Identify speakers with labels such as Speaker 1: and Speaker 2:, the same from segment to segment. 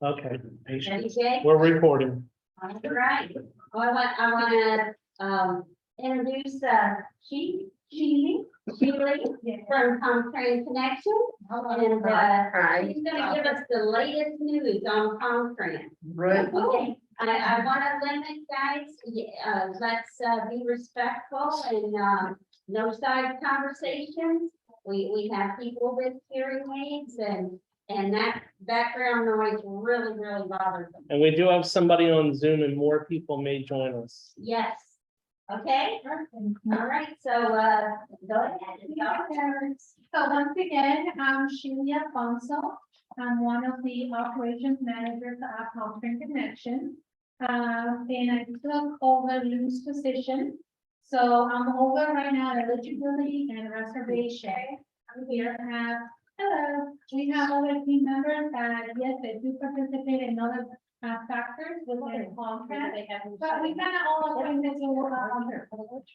Speaker 1: Okay,
Speaker 2: Ready, Jay?
Speaker 1: we're recording.
Speaker 2: All right. Well, I want to introduce Sheely from Tran Connection. And she's going to give us the latest news on Tran.
Speaker 3: Right.
Speaker 2: Okay, I want to limit, guys, let's be respectful and no side conversations. We have people with hearing aids and that background noise really bothers them.
Speaker 1: And we do have somebody on Zoom and more people may join us.
Speaker 2: Yes. Okay, all right, so go ahead.
Speaker 4: So once again, I'm Sheely Alfonso. I'm one of the operations managers at Tran Connection. And I took over Lou's position. So I'm over right now eligibility and reservation. I'm here to have, hello, we have other team members that, yes, they do participate in other factors with their contract. But we kind of all agree that you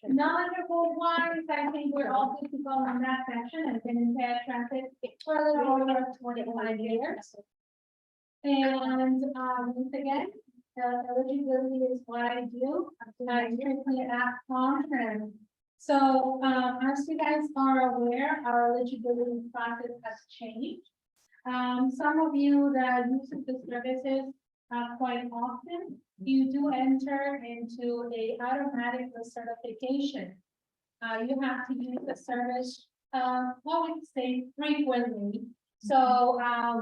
Speaker 4: knowledgeable ones, I think we're all good to go in that section. I've been in paid transit for a little over 25 years. And once again, eligibility is what I do. I strictly act contract. So as you guys are aware, our eligibility process has changed. Some of you that use the services quite often, you do enter into a automatic certification. You have to use the service, well, we say frequently. So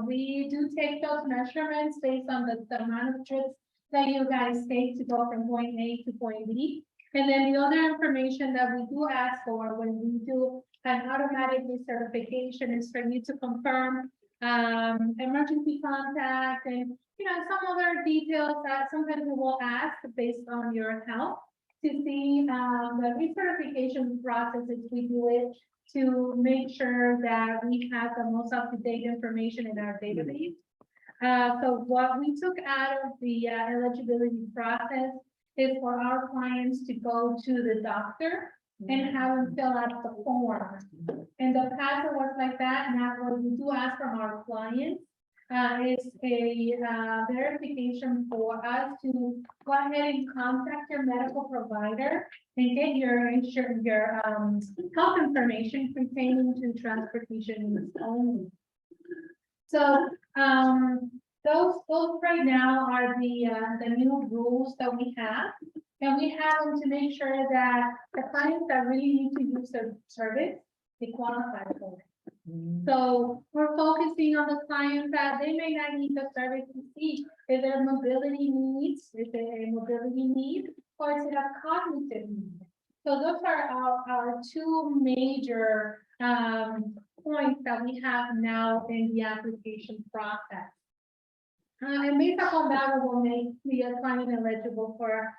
Speaker 4: we do take those measurements based on the amount of trips that you guys take to go from point A to point B. And then the other information that we do ask for when we do an automatic recertification is for you to confirm emergency contact and some other details that sometimes we will ask based on your health to see the recertification processes. We do it to make sure that we have the most up-to-date information in our database. So what we took out of the eligibility process is for our clients to go to the doctor and have them fill out the form. In the past, it was like that. Now, what we do ask from our clients is a verification for us to go ahead and contact your medical provider and get your insurance, your health information pertaining to transportation needs only. So those right now are the new rules that we have, and we have them to make sure that the clients that really need to use the service, they qualify for it. So we're focusing on the clients that they may not need the service to see if their mobility needs, is it a mobility need, or is it a cognitive need? So those are our two major points that we have now in the application process. And based upon that, we will make the client eligible for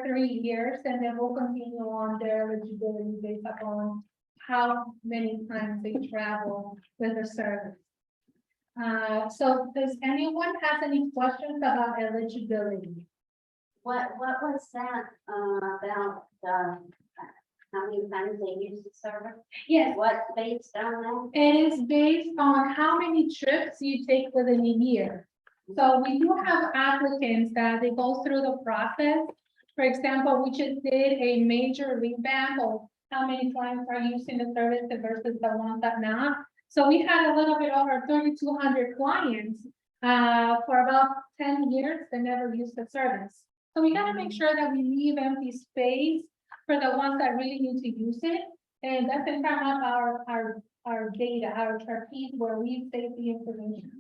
Speaker 4: 3 years, and then we'll continue on their eligibility based upon how many times they travel with the service. So does anyone have any questions about eligibility?
Speaker 2: What was that about how many times they use the service?
Speaker 4: Yes,
Speaker 2: What's based on that?
Speaker 4: it is based on how many trips you take within a year. So we do have applicants that they go through the process. For example, we just did a major revamp of how many clients are using the service versus the ones that not. So we had a little bit over 3,200 clients for about 10 years that never used the service. So we gotta make sure that we leave empty space for the ones that really need to use it. And that's in front of our data, our trapeze where we save the information.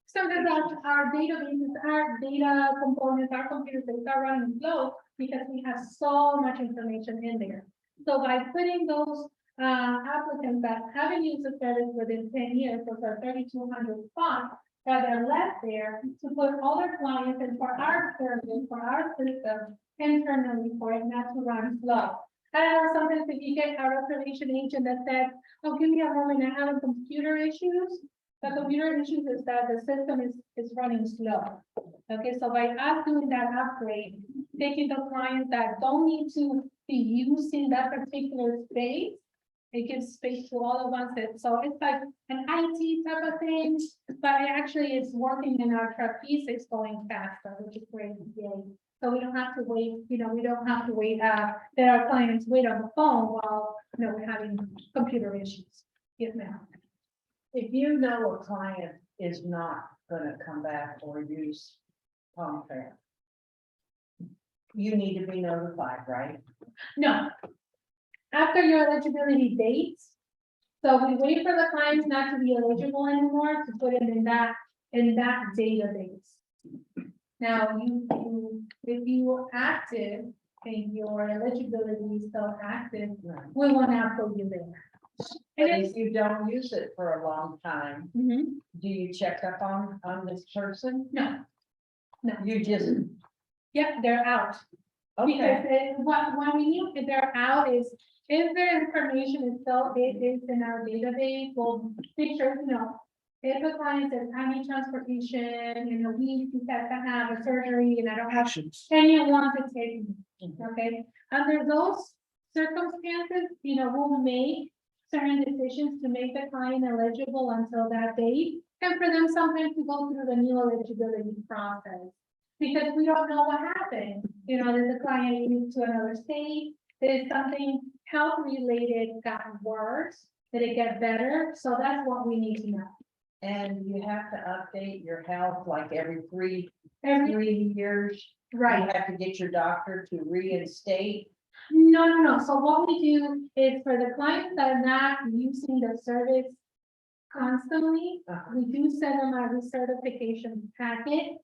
Speaker 4: Sometimes our databases, our data components, our computers, they start running slow because we have so much information in there. So by putting those applicants that haven't used the service within 10 years, those are 3,200 spots that are left there to put all their clients and for our service, for our system internally for it not to run slow. I don't know, sometimes if you get a reservation agent that says, oh, give me a moment, I'm having computer issues. The computer issues is that the system is running slow. Okay, so by us doing that upgrade, taking the clients that don't need to be using that particular space It gives space to all of us, so it's like an IT type of thing, but it actually is working in our trapeze, it's going faster, which is great, yay. So we don't have to wait, we don't have to wait, that our clients wait on the phone while, we're having computer issues. Yes, ma'am.
Speaker 3: If you know a client is not gonna come back or use palm care, you need to be notified, right?
Speaker 4: No. After your eligibility dates. So we wait for the clients not to be eligible anymore to put it in that database. Now, if you are active and your eligibility is still active, we will not put you there.
Speaker 3: But
Speaker 4: And
Speaker 3: if you don't use it for a long time, do you check up on this person?
Speaker 4: no,
Speaker 3: You just,
Speaker 4: yep, they're out.
Speaker 3: okay,
Speaker 4: Because what we need if they're out is, if their information is still, it is in our database, we'll make sure, if the client says, I need transportation in a week, because I have a surgery and I don't have anyone to take me, okay? Under those circumstances, we'll make certain decisions to make the client eligible until that date, and for them sometimes to go through the new eligibility process. Because we don't know what happened, did the client move to another state, did something health related got worse, did it get better? So that's what we need to know.
Speaker 3: and you have to update your health like every three years.
Speaker 4: Right,
Speaker 3: You have to get your doctor to reinstate.
Speaker 4: no, so what we do is for the clients that are not using the service constantly, we do send them a recertification packet.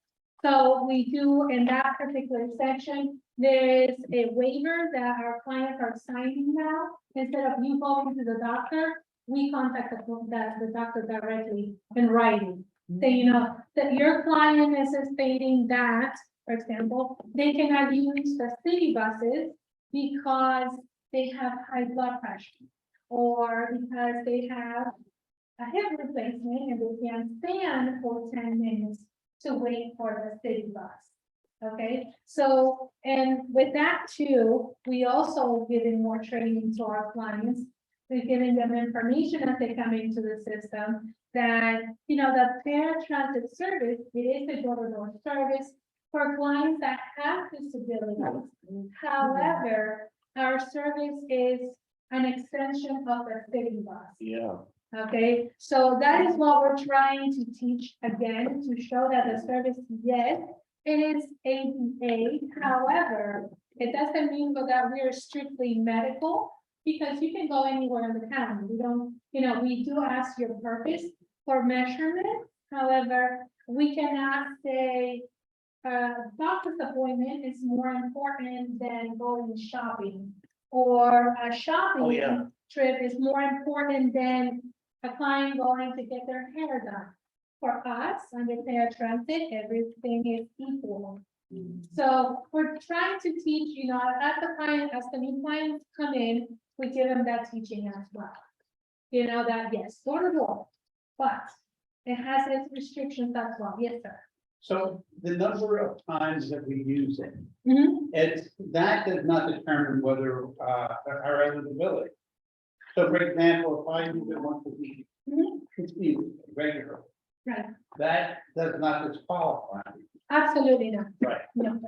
Speaker 4: So we do in that particular section, there is a waiver that our clients are signing now. Instead of you going to the doctor, we contact the doctor directly in writing. Say, that your client is stating that, for example, they cannot use the city buses because they have high blood pressure, or because they have a hip replacement and they can't stand for 10 minutes to wait for the city bus. Okay, so, and with that too, we also giving more training to our clients. We're giving them information as they come into the system that, the paratransit service, it is a door-to-door service for clients that have disabilities. However, our service is an extension of the city bus.
Speaker 1: Yeah.
Speaker 4: Okay, so that is what we're trying to teach again, to show that the service, yes, it is ADA. However, it doesn't mean that we are strictly medical, because you can go anywhere in the county. We don't, we do ask your purpose for measurement. However, we cannot say doctor's appointment is more important than going shopping, or a shopping trip is more important than a client going to get their hair done. For us, under paratransit, everything is equal. So we're trying to teach, as the new clients come in, we give them that teaching as well. That yes, door to door, but it has its restrictions as well. Yes, sir.
Speaker 5: So the number of times that we use it,
Speaker 4: Mhm.
Speaker 5: that does not determine whether our eligibility. So for example, if I use it once a week,
Speaker 4: Mhm.
Speaker 5: regular,
Speaker 4: Right,
Speaker 5: that does not disqualify me.
Speaker 4: absolutely not.
Speaker 5: Right.
Speaker 4: No.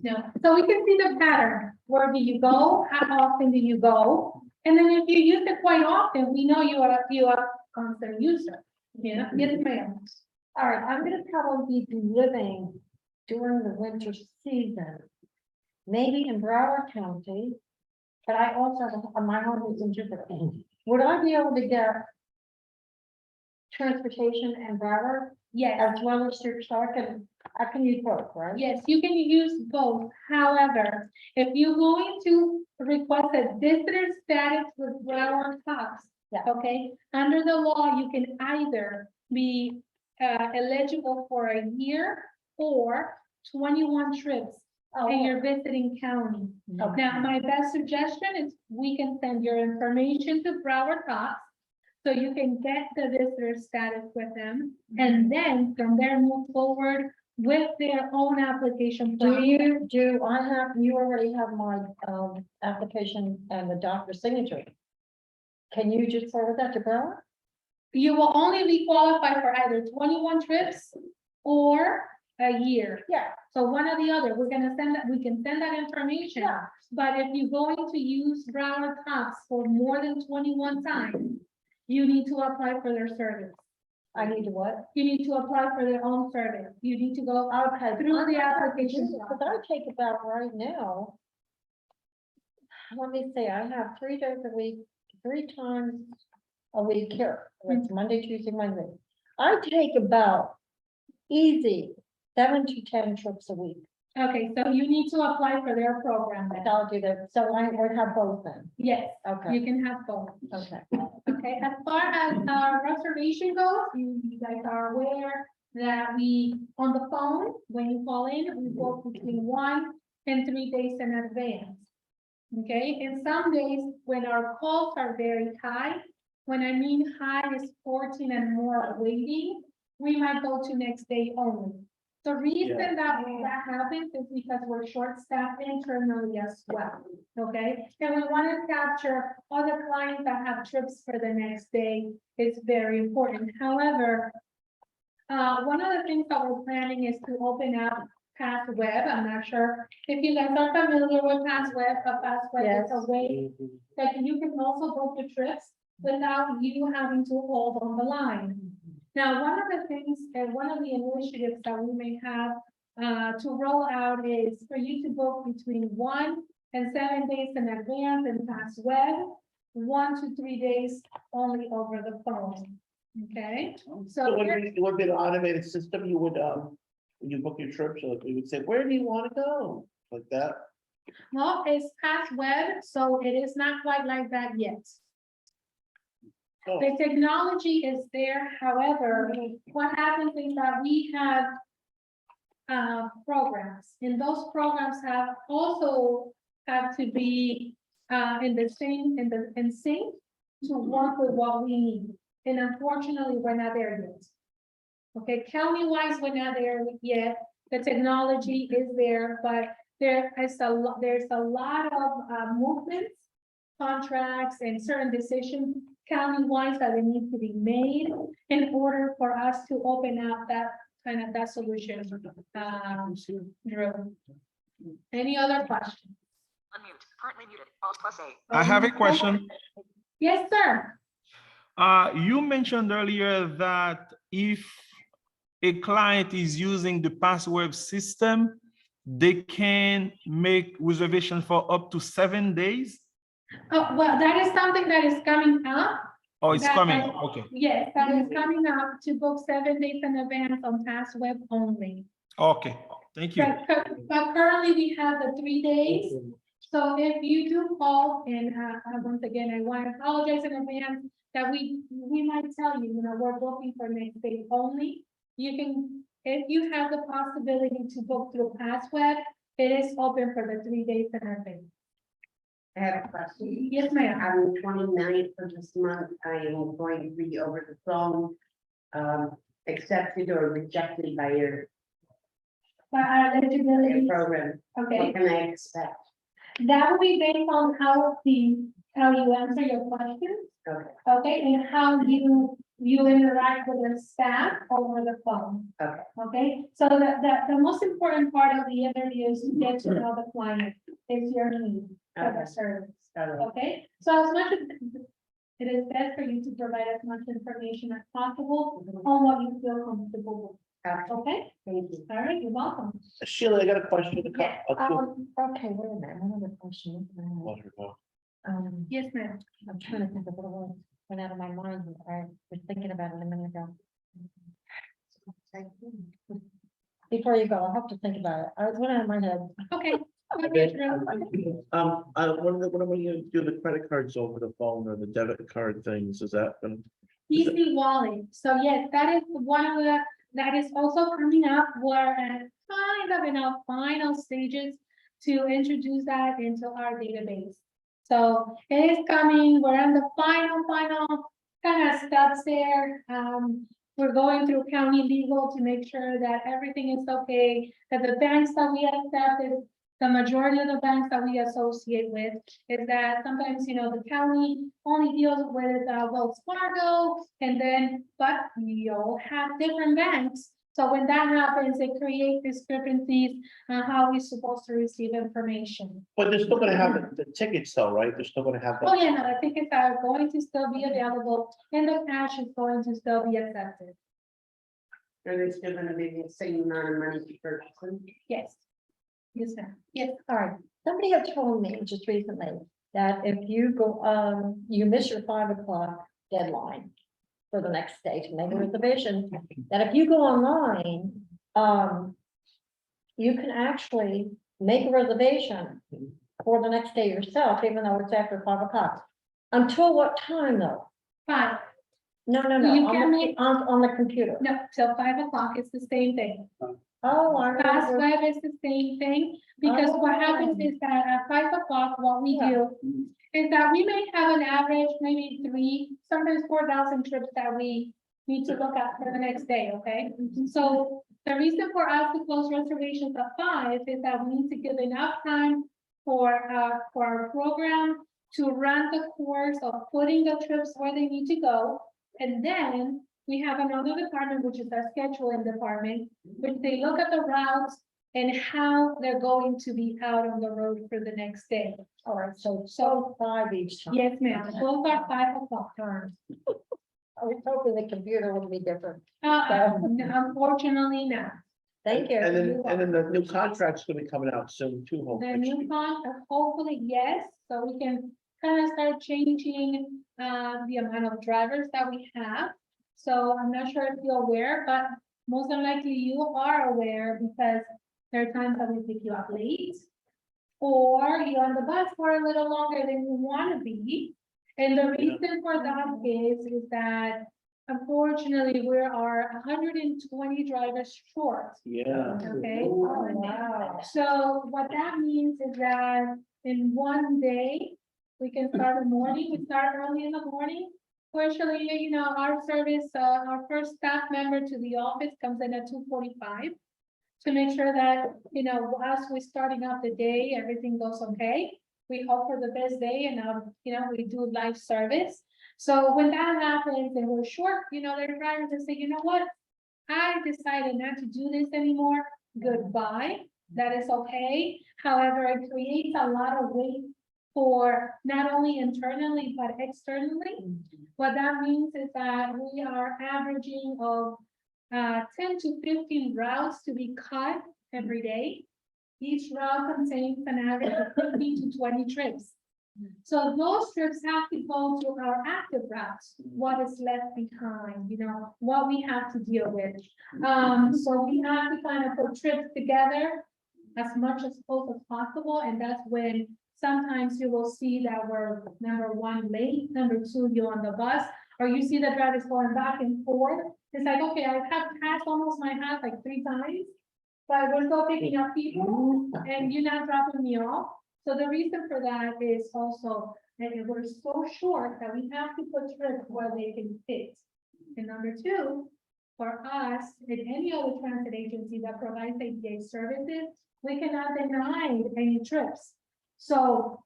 Speaker 4: No, so we can see the pattern. Where do you go? How often do you go? And then if you use it quite often, we know you are a constant user. Yeah, yes, ma'am.
Speaker 6: All right, I'm gonna probably be living during the winter season. Maybe in Broward County, but I also, my home is in Jupiter. Would I be able to get transportation in Broward
Speaker 4: Yes,
Speaker 6: as well as through, so I can use both, right?
Speaker 4: yes, you can use both. However, if you're going to request a visitor status with Broward Cops,
Speaker 6: Yeah.
Speaker 4: okay, under the law, you can either be eligible for a year or 21 trips in your visiting county.
Speaker 6: Okay.
Speaker 4: Now, my best suggestion is we can send your information to Broward Cops, so you can get the visitor status with them, and then from there move forward with their own application.
Speaker 6: Do
Speaker 4: process.
Speaker 6: you already have my application and the doctor's signature? Can you just forward that to Bella?
Speaker 4: You will only be qualified for either 21 trips or a year.
Speaker 6: Yeah.
Speaker 4: So one or the other, we're gonna send that, we can send that information.
Speaker 6: Yeah.
Speaker 4: But if you're going to use Broward Cops for more than 21 times, you need to apply for their service.
Speaker 6: I need to what?
Speaker 4: You need to apply for their own service. You need to go
Speaker 6: Okay.
Speaker 4: through the application.
Speaker 6: Because I take about right now. Let me see, I have 3 days a week, 3 times a week here. It's Monday, Tuesday, Wednesday. I take about easy 7 to 10 trips a week.
Speaker 4: Okay, so you need to apply for their program then.
Speaker 6: I'll do that. So I would have both then.
Speaker 4: Yes,
Speaker 6: Okay,
Speaker 4: you can have both.
Speaker 6: okay.
Speaker 4: Okay, as far as reservation goes, you guys are aware that we, on the phone, when you call in, we book between 1 and 3 days in advance. Okay, and some days when our calls are very high, when I mean high is 14 and more waiting, we might go to next day only. The reason that happens is because we're short-staffed internally as well, okay? And we want to capture other clients that have trips for the next day. It's very important. However, one of the things that we're planning is to open up Pass Web. I'm not sure if you guys are familiar with Pass Web, but Pass Web is a way that you can also book the trips without you having to hold on the line. Now, one of the things, and one of the initiatives that we may have to roll out is for you to book between 1 and 7 days in advance and Pass Web, 1 to 3 days only over the phone. Okay,
Speaker 7: So
Speaker 4: so
Speaker 7: when you would be an automated system, you would, when you book your trips, you would say, where do you want to go? Like that?
Speaker 4: well, it's Pass Web, so it is not quite like that yet.
Speaker 7: Oh,
Speaker 4: The technology is there, however, what happens is that we have programs, and those programs have also have to be in sync to work with what we need. And unfortunately, we're not there yet. Okay, county-wise, we're not there yet. The technology is there, but there's a lot of movements, contracts, and certain decisions county-wise that need to be made in order for us to open up that solution. Drew. Any other questions?
Speaker 8: Unmute, currently muted, Alt plus A.
Speaker 9: I have a question.
Speaker 4: Yes, sir.
Speaker 9: You mentioned earlier that if a client is using the password system, they can make reservation for up to 7 days.
Speaker 4: Oh, well, that is something that is coming up.
Speaker 9: Oh, it's
Speaker 4: That-
Speaker 9: coming.
Speaker 4: that-
Speaker 9: Okay.
Speaker 4: Yes, that is coming up to book 7 days in advance on Pass Web only.
Speaker 9: Okay. Thank you.
Speaker 4: But currently we have the 3 days. So if you do call, and once again, I want to apologize in advance that we might tell you, we're booking for next day only. You can, if you have the possibility to book through Pass Web, it is open for the 3 days in advance.
Speaker 10: I have a question.
Speaker 4: Yes, ma'am.
Speaker 10: On the 29th of this month, I am going to be over the phone, accepted or rejected by your
Speaker 4: But our eligibility,
Speaker 10: program.
Speaker 4: okay,
Speaker 10: What can I expect?
Speaker 4: that will be based on how you answer your questions,
Speaker 10: Okay,
Speaker 4: okay, and how you interact with the staff over the phone.
Speaker 10: okay,
Speaker 4: Okay, so the most important part of the interview is to get to know the client, is your need for the
Speaker 10: Okay.
Speaker 4: service,
Speaker 10: all right.
Speaker 4: okay? So as much as it is best for you to provide as much information as possible on what you feel comfortable with, okay?
Speaker 10: Thank you.
Speaker 4: All right, you're welcome.
Speaker 7: Sheila, I got a question.
Speaker 4: Yeah,
Speaker 6: Okay, wait a minute, another question.
Speaker 4: Yes, ma'am.
Speaker 6: I'm trying to think of what it was, went out of my mind, I was thinking about it a minute ago. Before you go, I'll have to think about it, I was went out of my head.
Speaker 4: Okay. Okay, Drew.
Speaker 7: When you do the credit cards over the phone or the debit card things, is that gonna?
Speaker 4: Easy wallet. So yes, that is one of that is also coming up. We're at kind of in our final stages to introduce that into our database. So it is coming. We're in the final kind of steps there. We're going through county legal to make sure that everything is okay, that the banks that we accepted the majority of the banks that we associate with is that sometimes, the county only deals with Wells Fargo, and then, but you'll have different banks. So when that happens, it creates discrepancies on how we're supposed to receive information.
Speaker 7: But they're still gonna have the tickets though, right? They're still gonna have
Speaker 4: Oh,
Speaker 7: that.
Speaker 4: yeah, no, I think it's going to still be available, and the cash is going to still be accepted.
Speaker 10: Are they still gonna be the same amount of money per person?
Speaker 4: Yes. Yes, ma'am. Yes.
Speaker 6: All right, somebody had told me just recently that if you go, you miss your 5 o'clock deadline for the next day to make a reservation, that if you go online, you can actually make a reservation for the next day yourself, even though it's after 5 o'clock. Until what time though?
Speaker 4: Fine.
Speaker 6: No,
Speaker 4: You can make-
Speaker 6: on the computer.
Speaker 4: No, till 5 o'clock, it's the same thing.
Speaker 6: Oh, I
Speaker 4: Fast
Speaker 6: remember.
Speaker 4: web is the same thing, because what happens is that at 5 o'clock, what we do is that we may have an average, maybe 3, sometimes 4,000 trips that we need to look at for the next day, okay? So the reason for us to close reservations at 5 is that we need to give enough time for our program to run the course of putting the trips where they need to go. And then we have another department, which is our scheduling department, which they look at the routes and how they're going to be out on the road for the next day.
Speaker 6: All right, so 5 each time.
Speaker 4: Yes, ma'am, both are 5 o'clock.
Speaker 6: I was hoping the computer would be different.
Speaker 4: Unfortunately, no.
Speaker 6: Thank you.
Speaker 7: And then the new contract's gonna be coming out soon too,
Speaker 4: The
Speaker 7: hopefully.
Speaker 4: new contract, hopefully, yes, so we can kind of start changing the amount of drivers that we have. So I'm not sure if you're aware, but most than likely you are aware, because there are times that we pick you up late. Or you're on the bus for a little longer than you want to be. And the reason for that is that unfortunately, we are 120 drivers short.
Speaker 7: Yeah.
Speaker 4: Okay.
Speaker 6: Oh, wow.
Speaker 4: So what that means is that in one day, we can start in the morning, we start early in the morning. Fortunately, our service, our first staff member to the office comes in at 2:45 to make sure that, as we're starting out the day, everything goes okay. We hope for the best day and, we do live service. So when that happens and we're short, there are drivers that say, you know what? I decided not to do this anymore. Goodbye. That is okay. However, it creates a lot of weight for not only internally, but externally. What that means is that we are averaging of 10 to 15 routes to be cut every day. Each route contains an average of 15 to 20 trips. So those trips have to go to our active routes, what is left behind, what we have to deal with. So we have to kind of put trips together as much as close as possible, and that's when sometimes you will see that we're number 1 late, number 2 you're on the bus, or you see the drivers going back and forth. It's like, okay, I have passed almost my hat like 3 times, but we're still picking up people and you're not dropping me off. So the reason for that is also that we're so short that we have to put trips where they can fit. And number 2, for us, and any other transit agency that provides ADA services, we cannot deny any trips. So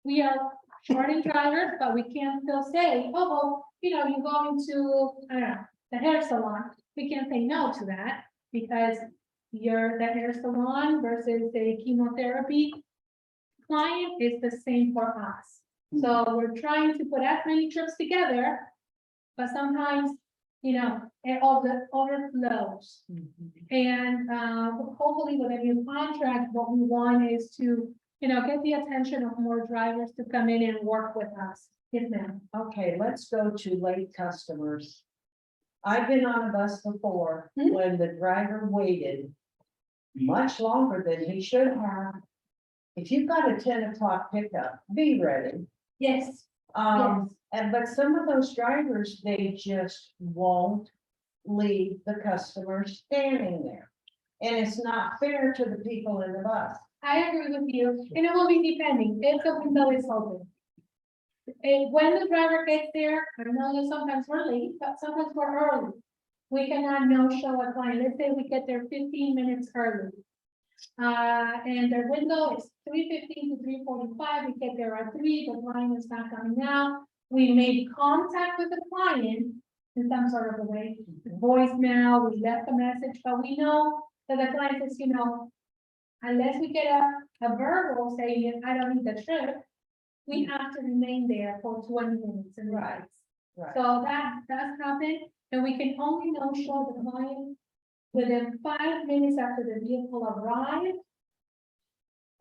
Speaker 4: we are short in drivers, but we can't still say, oh, well, you're going to, I don't know, the hair salon. We can't say no to that, because you're the hair salon versus a chemotherapy client is the same for us. So we're trying to put as many trips together, but sometimes, it overflows. And hopefully with a new contract, what we want is to, get the attention of more drivers to come in and work with us. Yes, ma'am.
Speaker 3: Okay, let's go to late customers. I've been on a bus before
Speaker 4: Hmm?
Speaker 3: when the driver waited much longer than he should have. If you've got a 10 o'clock pickup, be ready.
Speaker 4: Yes.
Speaker 3: But some of those drivers, they just won't leave the customer standing there. And it's not fair to the people in the bus.
Speaker 4: I agree with you, and it will be depending if the window is open. And when the driver gets there, I know that sometimes we're late, but sometimes we're early. We cannot no show a client. Let's say we get there 15 minutes early. And their window is 3:15 to 3:45. We get there at 3, the client is not coming out. We made contact with the client in some sort of a way, voicemail, we left a message, but we know that the client says, unless we get a verbal saying, I don't need the trip, we have to remain there for 20 minutes and rides.
Speaker 3: Right.
Speaker 4: So that does happen, and we can only show the client within 5 minutes after the vehicle arrived.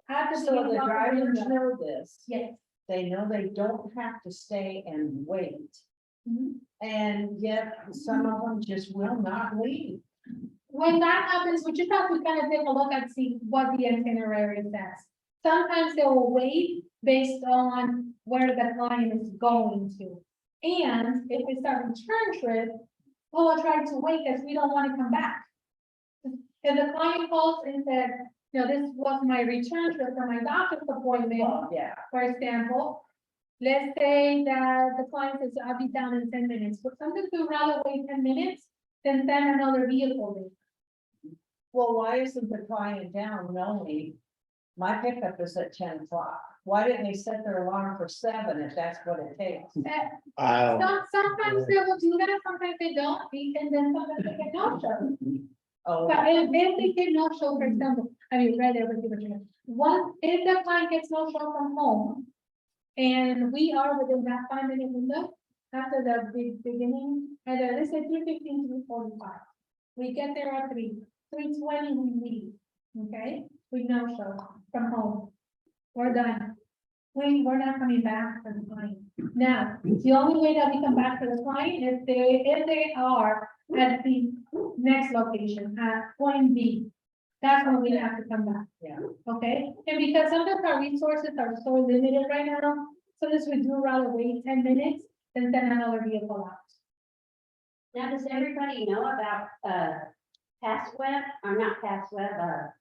Speaker 4: After
Speaker 3: So the drivers
Speaker 4: window.
Speaker 3: know this.
Speaker 4: Yes.
Speaker 3: They know they don't have to stay and wait.
Speaker 4: Mhm.
Speaker 3: And yet some of them just will not leave.
Speaker 4: When that happens, we just have to kind of take a look and see what the itinerary says. Sometimes they will wait based on where the client is going to. And if it's a return trip, we'll try to wait because we don't want to come back. If the client calls and said, this was my return trip for my doctor's appointment,
Speaker 3: Well, yeah.
Speaker 4: for example, let's say that the client says, I'll be down in 10 minutes, but sometimes we'd rather wait 10 minutes than send another vehicle in.
Speaker 3: Well, why isn't the client down knowing my pickup is at 10 o'clock? Why didn't they set their alarm for 7 if that's what it takes?
Speaker 4: Sometimes they will do that, sometimes they don't, and then sometimes they get no show.
Speaker 3: Oh,
Speaker 4: But if they get no show, for example, right there with you, if the client gets no show from home, and we are within that 5-minute window, after the beginning, and let's say 3:15 to 3:45. We get there at 3:20 we leave, okay? We no show from home. We're done. We're not coming back for the client. Now, the only way that we come back for the client is if they are at the next location, at point B. That's when we have to come back.
Speaker 3: yeah.
Speaker 4: Okay, and because sometimes our resources are so limited right now, sometimes we do rather wait 10 minutes than send another vehicle out.
Speaker 2: Now, does everybody know about, Passweb, or not Passweb,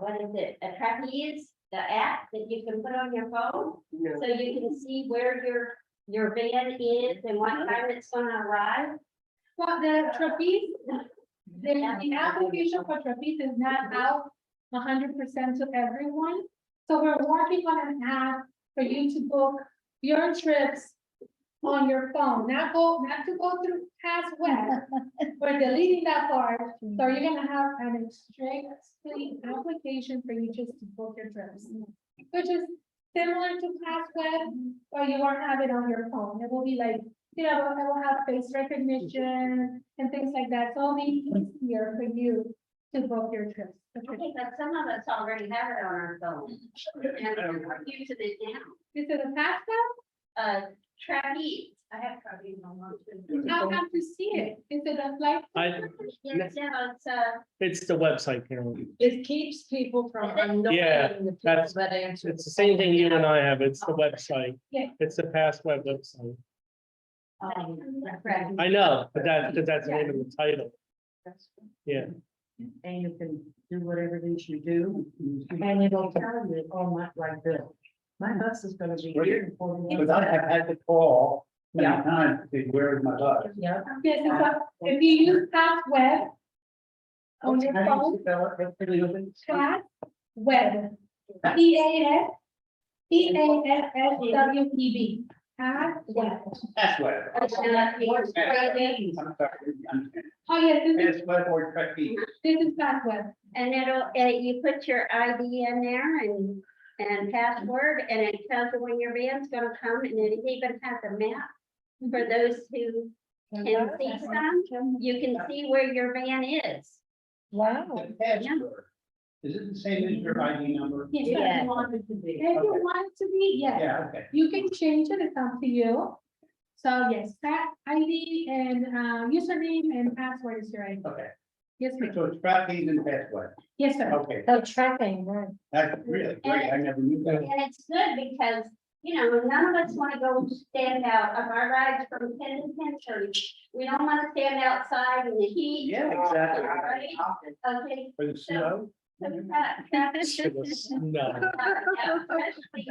Speaker 2: what is it, a trapeze, the app that you can put on your phone? So you can see where your van is and what time it's gonna arrive?
Speaker 4: Well, the trapeze, the application for trapeze is not out 100% to everyone. So we're working on an app for you to book your trips on your phone, not to go through Passweb. We're deleting that part, so you're gonna have an strictly application for you just to book your trips. Which is similar to Passweb, but you won't have it on your phone. It will be like, it will have face recognition and things like that, so it'll be easier for you to book your trips.
Speaker 2: Okay, but some of us already have it on our phone. And we're using it now.
Speaker 4: Is it a Passweb?
Speaker 2: Trapeze, I have trapeze on one too.
Speaker 4: I'll have to see it. Is it a flight?
Speaker 2: It's,
Speaker 1: It's the website, Carol.
Speaker 3: It keeps people from unknowing
Speaker 1: Yeah,
Speaker 3: the people
Speaker 1: that's-
Speaker 3: that answer.
Speaker 1: It's the same thing you and I have. It's the website.
Speaker 4: Yeah.
Speaker 1: It's the Passweb website.
Speaker 2: Right.
Speaker 1: I know, but that's the name of the title. Yeah.
Speaker 3: And you can do whatever it is you do, and it'll tell you, oh, like Bill, my bus is gonna be here in 40 minutes.
Speaker 5: Because I have had to call many
Speaker 3: Yeah.
Speaker 5: times to see where is my bus.
Speaker 3: Yeah.
Speaker 4: Yes, if you use Passweb on your phone, Passweb, Passweb. Passweb.
Speaker 5: That's what. I'm sorry.
Speaker 4: Oh, yes,
Speaker 5: It's web or trapeze.
Speaker 4: this is Passweb.
Speaker 2: And you put your ID in there and password, and it tells you when your van's gonna come, and it even has a map for those who can see some. You can see where your van is.
Speaker 6: Wow.
Speaker 5: The password, is it the same as your ID number?
Speaker 4: Yes,
Speaker 2: Yeah.
Speaker 4: if you want it to be. If you want it to be, yes.
Speaker 5: Yeah, okay.
Speaker 4: You can change it, it's up to you. So yes, that ID and username and password is your ID.
Speaker 5: Okay,
Speaker 4: Yes, ma'am.
Speaker 5: so it's trapeze and password.
Speaker 4: Yes, sir.
Speaker 5: Okay,
Speaker 6: Oh, tracking, right.
Speaker 5: that's really great. I never knew that.
Speaker 2: And it's good because, none of us want to go stand out of our rides from 10 to 10:30. We don't want to stand outside in the heat.
Speaker 5: Yeah, exactly.
Speaker 2: Right? Okay.
Speaker 5: For the snow.
Speaker 2: So
Speaker 1: No.
Speaker 2: especially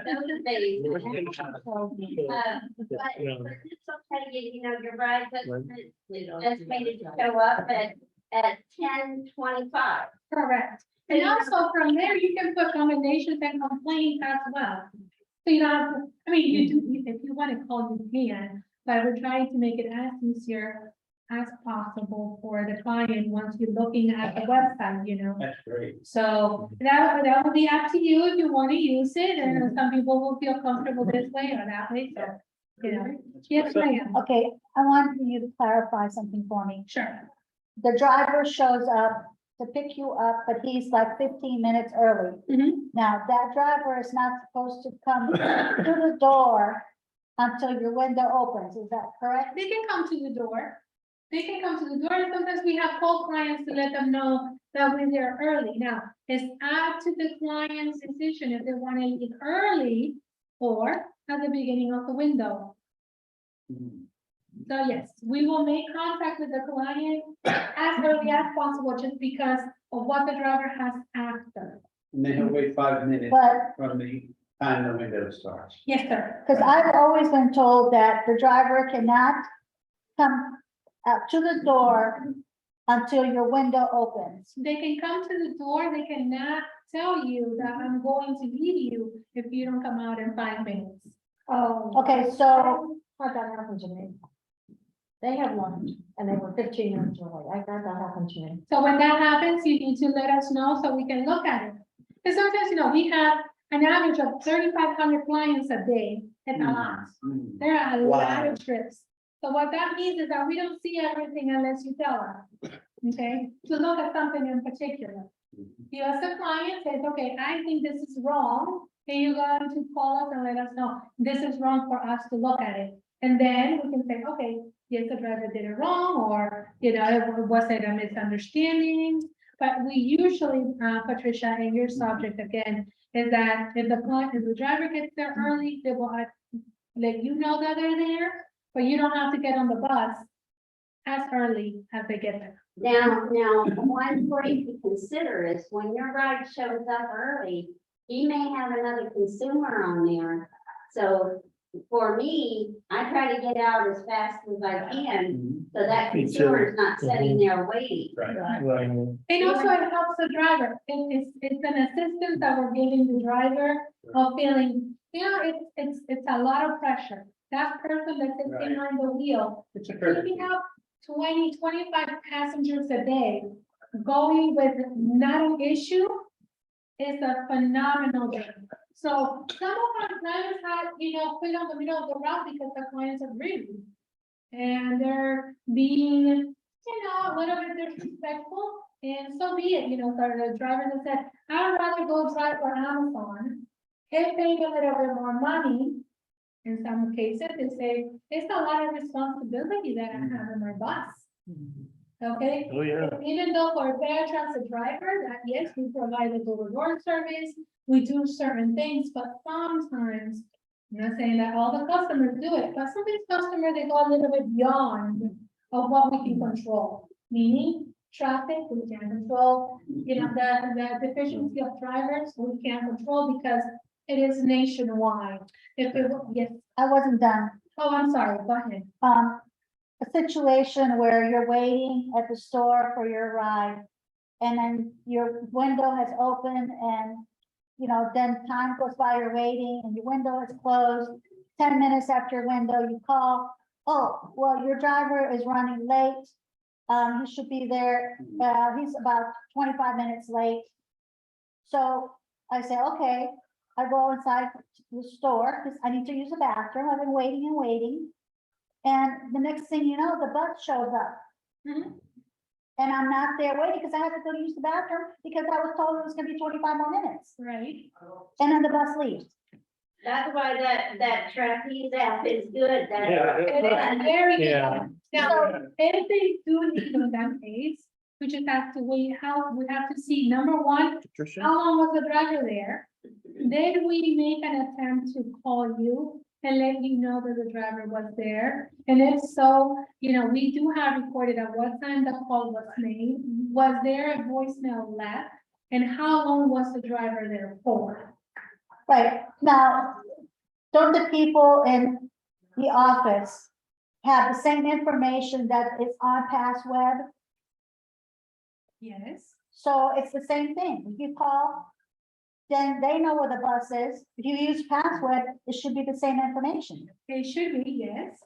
Speaker 2: those days. But
Speaker 1: No.
Speaker 2: it's okay, your ride doesn't, estimated to show up at at 10:25.
Speaker 4: Correct. And also from there, you can put commendations and complaints as well. So you don't have, to- I mean, you do, if you want to call, you can, but we're trying to make it as easier as possible for the client once you're looking at the website, you know.
Speaker 5: That's great.
Speaker 4: So that will be up to you if you want to use it, and some people will feel comfortable this way or that way, so, you know. Yes, ma'am.
Speaker 6: Okay, I want you to clarify something for me.
Speaker 4: Sure.
Speaker 6: The driver shows up to pick you up, but he's like 15 minutes early.
Speaker 4: Mhm.
Speaker 6: Now, that driver is not supposed to come to the door until your window opens, is that correct?
Speaker 4: They can come to the door. They can come to the door, and sometimes we have call clients to let them know that we're there early. Now, it's up to the client's decision if they want to leave early or at the beginning of the window. So yes, we will make contact with the client as early as possible, just because of what the driver has after.
Speaker 5: And then he'll wait 5 minutes
Speaker 6: But,
Speaker 5: from the time the window starts.
Speaker 4: Yes, sir.
Speaker 6: because I've always been told that the driver cannot come out to the door until your window opens.
Speaker 4: They can come to the door. They cannot tell you that I'm going to leave you if you don't come out in 5 minutes.
Speaker 6: Oh, okay, so, how'd that happen to me? They had lunch and they were 15 minutes early. I got that happened to me.
Speaker 4: So when that happens, you need to let us know so we can look at it. Because sometimes, you know, we have an average of 3,500 clients a day. It's a lot. There are a lot of trips. So what that means is that we don't see everything unless you tell us, okay? To look at something in particular. You as a client says, okay, I think this is wrong. And you're going to call us and let us know, this is wrong for us to look at it. And then we can say, okay, yes, the driver did it wrong, or, you know, was it a misunderstanding? But we usually, Patricia, and your subject again, is that if the driver gets there early, they will let you know that they're there, but you don't have to get on the bus as early as they get there.
Speaker 2: Now, one point to consider is when your ride shows up early, he may have another consumer on there. So for me, I try to get out as fast as I can, so that
Speaker 9: Me too.
Speaker 2: consumer is not sitting there waiting.
Speaker 5: Right.
Speaker 9: Right.
Speaker 4: And also it helps the driver. It's an assistance that we're giving the driver of feeling, you know, it's a lot of pressure. That person that sits
Speaker 5: Right.
Speaker 4: behind the wheel,
Speaker 5: It's a
Speaker 4: if
Speaker 5: courtesy.
Speaker 4: you have 25 passengers a day going with not an issue, is a phenomenal job. So some of our drivers had, you know, put on the middle of the route because the clients are rude. And they're being, you know, a little bit disrespectful, and so be it, you know, for the driver that said, I would rather go drive for Amazon. Get paid a little bit more money. In some cases, they say, it's a lot of responsibility that I have in my bus. Okay?
Speaker 9: Oh, yeah.
Speaker 4: Even though for a fair transit driver, that yes, we provide a door-to-door service, we do certain things, but sometimes, I'm not saying that all the customers do it, but some of these customers, they go a little bit beyond of what we can control. Meaning, traffic, we can't control, you know, the deficiency of drivers, we can't control because it is nationwide. If it, yes,
Speaker 6: I wasn't done.
Speaker 4: oh, I'm sorry, go ahead.
Speaker 6: A situation where you're waiting at the store for your ride, and then your window has opened, and, you know, then time goes by, you're waiting, and your window is closed. 10 minutes after your window, you call, oh, well, your driver is running late. He should be there, he's about 25 minutes late. So I say, okay, I go inside the store, because I need to use the bathroom, I've been waiting and waiting. And the next thing you know, the bus shows up.
Speaker 4: Mhm.
Speaker 6: And I'm not there waiting because I have to go to use the bathroom because I was told it was gonna be 25 more minutes.
Speaker 4: Right.
Speaker 6: And then the bus leaves.
Speaker 2: That's why that trapeze app is good.
Speaker 1: Yeah.
Speaker 4: It is very good.
Speaker 1: Yeah.
Speaker 4: Now, if they do need on that case, we just have to wait, we have to see, number one,
Speaker 7: Patricia?
Speaker 4: how long was the driver there? Then we make an attempt to call you and let you know that the driver was there. And if so, you know, we do have recorded at what time the call was made, was there a voicemail left? And how long was the driver there for?
Speaker 6: Right, now, don't the people in the office have the same information that is on PassWeb?
Speaker 4: Yes,
Speaker 6: So it's the same thing. If you call, then they know where the bus is. If you use password, it should be the same information.
Speaker 4: it should be, yes.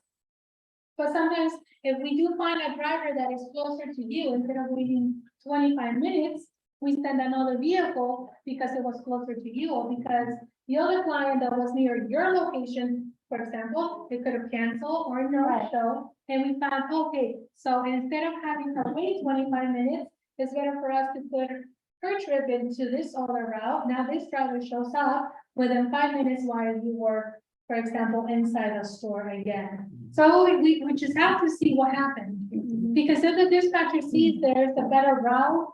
Speaker 4: But sometimes if we do find a driver that is closer to you, instead of waiting 25 minutes, we send another vehicle because it was closer to you, or because the other client that was near your location, for example, they could have canceled or no
Speaker 6: Right.
Speaker 4: show. And we found, okay, so instead of having her wait 25 minutes, it's better for us to put her trip into this other route. Now this driver shows up within 5 minutes while you were, for example, inside the store again. So we just have to see what happened. Because if the dispatcher sees there's a better route,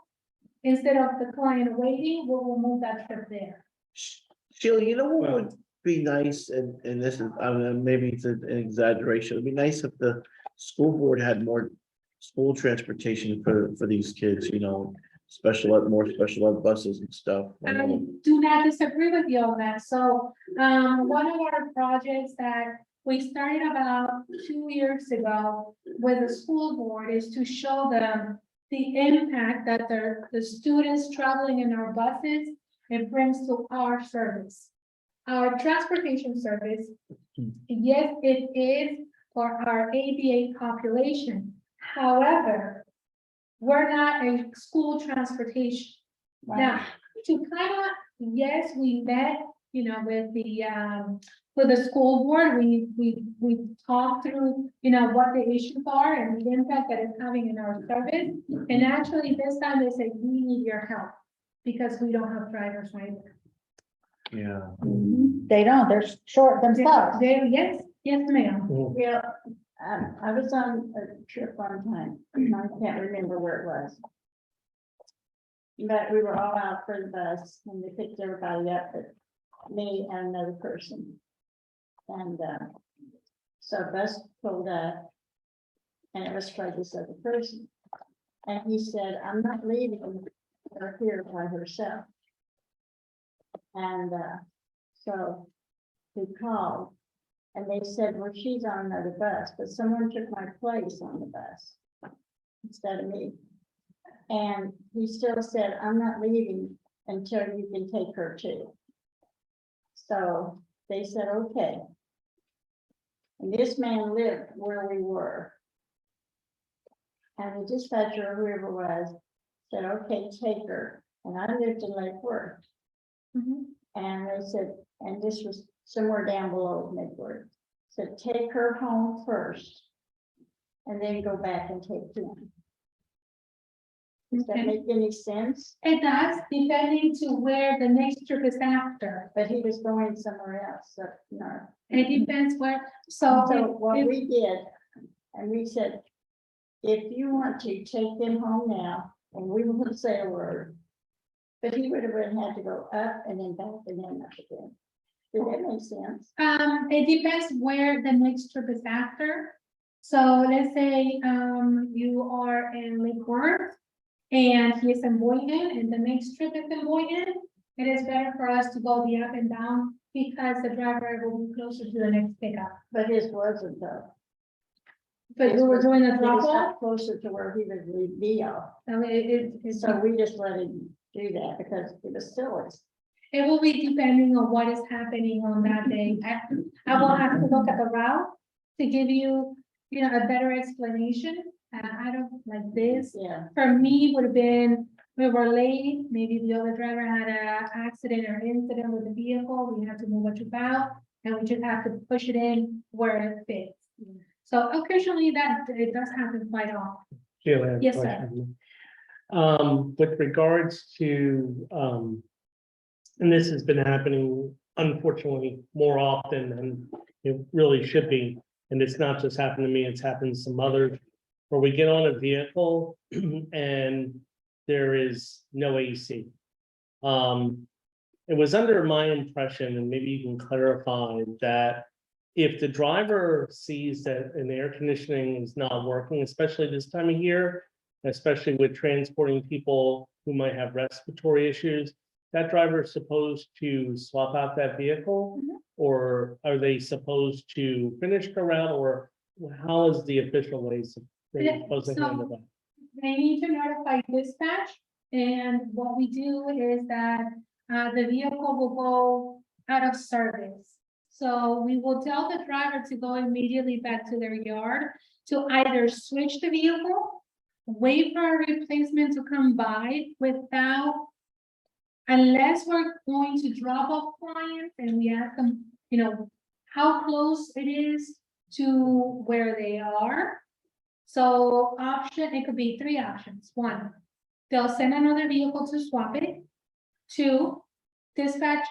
Speaker 4: instead of the client waiting, we will move that trip there.
Speaker 7: Sheila, you know what
Speaker 1: Well-
Speaker 7: would be nice, and this is, I mean, maybe it's an exaggeration, it'd be nice if the school board had more school transportation for these kids, you know, more special ed buses and stuff.
Speaker 4: I do not disagree with you on that. So, one of our projects that we started about 2 years ago with the school board is to show them the impact that the students traveling in our buses, it brings to our service. Our transportation service, yes, it is for our ADA population. However, we're not a school transportation. Now, to kind of, yes, we met, with the school board, we talked through, what the issues are and the impact that it's having in our service. And actually, this time they say, we need your help because we don't have drivers either.
Speaker 7: Yeah.
Speaker 6: They don't, they're short themselves.
Speaker 4: Yes, ma'am.
Speaker 3: Yeah, I was on a trip one time, and I can't remember where it was. But we were all out for the bus, and they picked everybody up, but me and another person. And, so bus pulled up, and it was for this other person. And he said, I'm not leaving her here by herself. And, so he called. And they said, well, she's on another bus, but someone took my place on the bus instead of me. And he still said, I'm not leaving until you can take her too. So they said, okay. And this man lived where we were. And the dispatcher, or whoever was, said, okay, take her. And I lived in Lake Worth.
Speaker 4: Mhm.
Speaker 3: And they said, and this was somewhere down below Lake Worth. Said, take her home first. And then go back and take him. Does that
Speaker 4: Okay.
Speaker 3: make any sense?
Speaker 4: It does, depending to where the next trip is after.
Speaker 3: But he was going somewhere else, so, no.
Speaker 4: It depends where, so.
Speaker 3: So what
Speaker 4: if-
Speaker 3: we did, and we said, if you want to, take them home now, and we won't say a word. But he would have had to go up and then back and then up again. Did that make sense?
Speaker 4: It depends where the next trip is after. So let's say, you are in Lake Worth and he is in Boynton and the next trip is in Boynton. It is better for us to go the up and down because the driver will be closer to the next pickup.
Speaker 3: But his wasn't though.
Speaker 4: But we were doing a
Speaker 3: He
Speaker 4: drop
Speaker 3: was
Speaker 4: off.
Speaker 3: up closer to where he would leave me off.
Speaker 4: I mean, it's.
Speaker 3: So we just let him do that because it was silly.
Speaker 4: It will be depending on what is happening on that day. I will have to look at the route to give you, a better explanation. I don't like this.
Speaker 3: Yeah,
Speaker 4: For me, would have been, we were late, maybe the other driver had a accident or incident with the vehicle, we have to move it about, and we just have to push it in where it fits. So occasionally that, it does happen quite often.
Speaker 1: Sheila, I have a
Speaker 4: Yes, sir.
Speaker 1: question. With regards to, and this has been happening unfortunately more often than it really should be. And it's not just happened to me, it's happened to some others, where we get on a vehicle and there is no AC. It was under my impression, and maybe you can clarify, that if the driver sees that an air conditioning is not working, especially this time of year, especially with transporting people who might have respiratory issues, that driver is supposed to swap out that vehicle? Or are they supposed to finish the route, or how is the official way they're supposed to handle that?
Speaker 4: they need to notify dispatch, and what we do is that, the vehicle will go out of service. So we will tell the driver to go immediately back to their yard to either switch the vehicle, wait for a replacement to come by without, unless we're going to drop off clients and we ask them, how close it is to where they are. So it could be 3 options. 1, they'll send another vehicle to swap it. 2, dispatch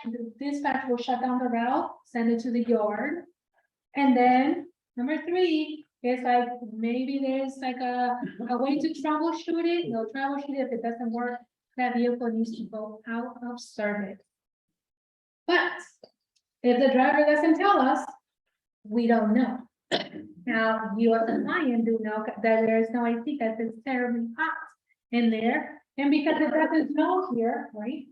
Speaker 4: will shut down the route, send it to the yard. And then number 3 is like, maybe there's like a way to troubleshoot it. They'll troubleshoot it. If it doesn't work, that vehicle needs to go out of service. But if the driver doesn't tell us, we don't know. Now, you as a client do know that there is no AC, that it's terribly hot in there. And because it doesn't snow here, right?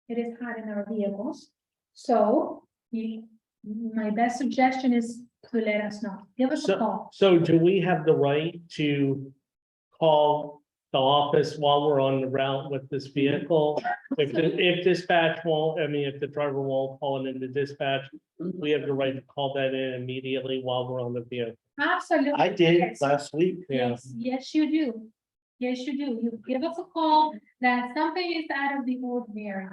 Speaker 4: It is hot in our vehicles. So my best suggestion is to let us know. Give us a call.
Speaker 1: So do we have the right to call the office while we're on the route with this vehicle? If dispatch won't, if the driver won't call it into dispatch, we have the right to call that in immediately while we're on the vehicle.
Speaker 4: Absolutely.
Speaker 7: I did
Speaker 4: Yes.
Speaker 7: last week.
Speaker 1: Yeah.
Speaker 4: Yes, you do. Yes, you do. You give us a call that something is out of the ordinary.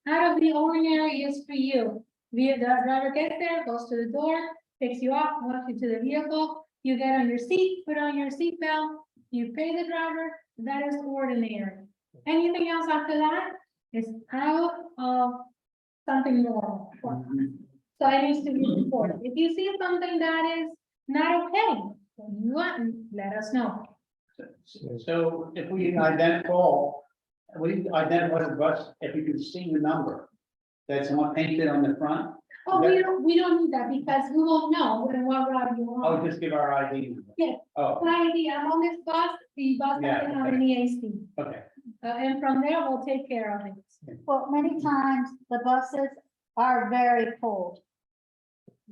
Speaker 4: Out of the ordinary is for you. The driver gets there, goes to the door, picks you up, walks you to the vehicle. You get on your seat, put on your seatbelt, you pay the driver. That is ordinary. Anything else after that is out of something normal. So it needs to be reported. If you see something that is not okay, you want, let us know.
Speaker 5: So if we identify the bus, if we can see the number that's not painted on the front,
Speaker 4: Oh, we don't need that because we won't know when what route you
Speaker 5: I'll
Speaker 4: on.
Speaker 5: just give our ID. number.
Speaker 4: Yeah.
Speaker 5: Oh,
Speaker 4: I'm on this bus, the bus
Speaker 5: Yeah,
Speaker 4: doesn't have
Speaker 5: okay.
Speaker 4: any AC.
Speaker 5: okay.
Speaker 4: And from there, we'll take care of it.
Speaker 3: Well, many times the buses are very cold.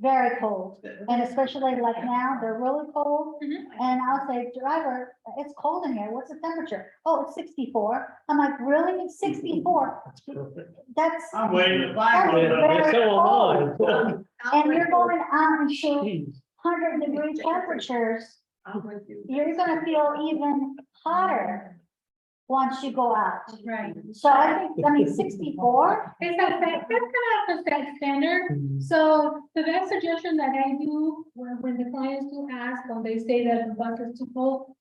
Speaker 3: Very cold, and especially like now, they're really cold.
Speaker 4: Mhm.
Speaker 3: And I'll say, driver, it's cold in here, what's the temperature? Oh, it's 64. I'm like, really, it's 64?
Speaker 1: That's perfect.
Speaker 3: That's,
Speaker 5: I'm waiting to
Speaker 3: That's
Speaker 5: find
Speaker 3: very
Speaker 5: one.
Speaker 1: So am I.
Speaker 3: and you're going on and shoot
Speaker 1: Jeez.
Speaker 3: 100-degree temperatures, you're gonna feel even hotter once you go out.
Speaker 4: Right.
Speaker 3: So I think, 64,
Speaker 4: It's a, that's kind of a set standard. So the best suggestion that I do when the clients do ask, when they say that the bus is too cold,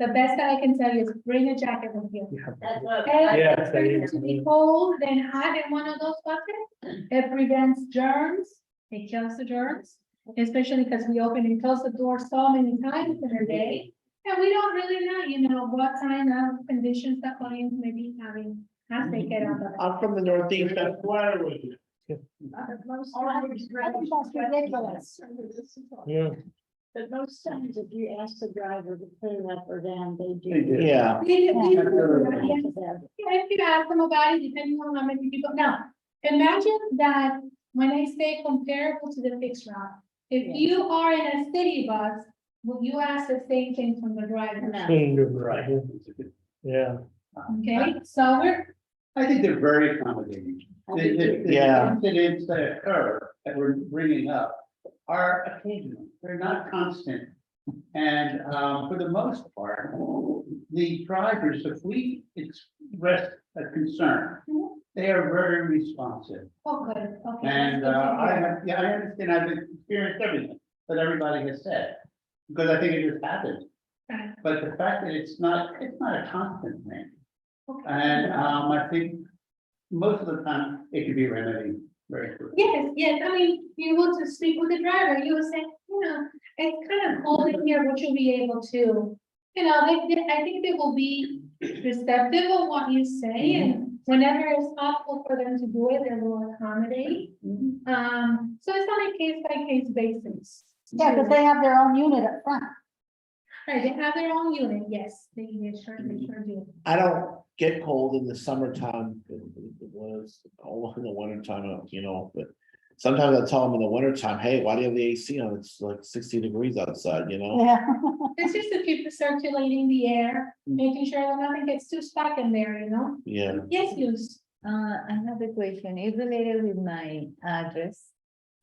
Speaker 4: the best that I can tell you is bring a jacket with you.
Speaker 2: That's what.
Speaker 1: Yeah,
Speaker 4: It's better to be cold than hot in one of those buses. It prevents germs. It kills the germs, especially because we open and close the door so many times in a day. And we don't really know, what kind of conditions the clients may be having as they get on the.
Speaker 7: I'm from the Northeast.
Speaker 5: That's why I was.
Speaker 3: I think that's ridiculous.
Speaker 1: Yeah.
Speaker 3: But most times if you ask the driver to put it up or down, they
Speaker 5: They
Speaker 3: do.
Speaker 5: do.
Speaker 7: Yeah,
Speaker 4: If you ask them about it, depending on how many people, now, imagine that when I say comparable to the fixed route, if you are in a city bus, will you ask the same thing from the driver?
Speaker 5: Right.
Speaker 1: Yeah.
Speaker 4: Okay, so
Speaker 5: I think they're very accommodating. The
Speaker 7: Yeah.
Speaker 5: incidents that occur that we're bringing up are occasional, they're not constant. And for the most part, the drivers, if we express a concern, they are very responsive.
Speaker 4: oh, good, okay.
Speaker 5: And I understand, I've experienced everything that everybody has said, because I think it just happens.
Speaker 4: Right.
Speaker 5: But the fact that it's not a constant thing.
Speaker 4: Okay.
Speaker 5: And I think most of the time it can be remedied very quickly.
Speaker 4: Yes, I mean, you want to speak with the driver, you will say, it's kind of cold in here, would you be able to? I think they will be receptive of what you say, and whenever it's possible for them to do it, they will accommodate. So it's on a case by case basis.
Speaker 3: Yeah, because they have their own unit up front.
Speaker 4: Right, they have their own unit, yes, they sure do.
Speaker 7: I don't get cold in the summertime. It was cold in the winter time, but sometimes I tell them in the winter time, hey, why do you have the AC on? It's like 60 degrees outside, you know?
Speaker 3: Yeah.
Speaker 4: It's just to keep circulating the air, making sure that nothing gets too stuck in there, you know?
Speaker 7: Yeah.
Speaker 4: Yes, Luz.
Speaker 11: I have a question. It's related with my address.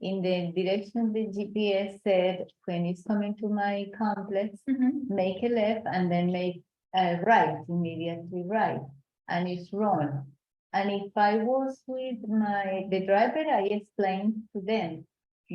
Speaker 11: In the direction the GPS said, when it's coming to my complex, make a left and then make a right, immediately right, and it's wrong. And if I was with the driver, I explained to them.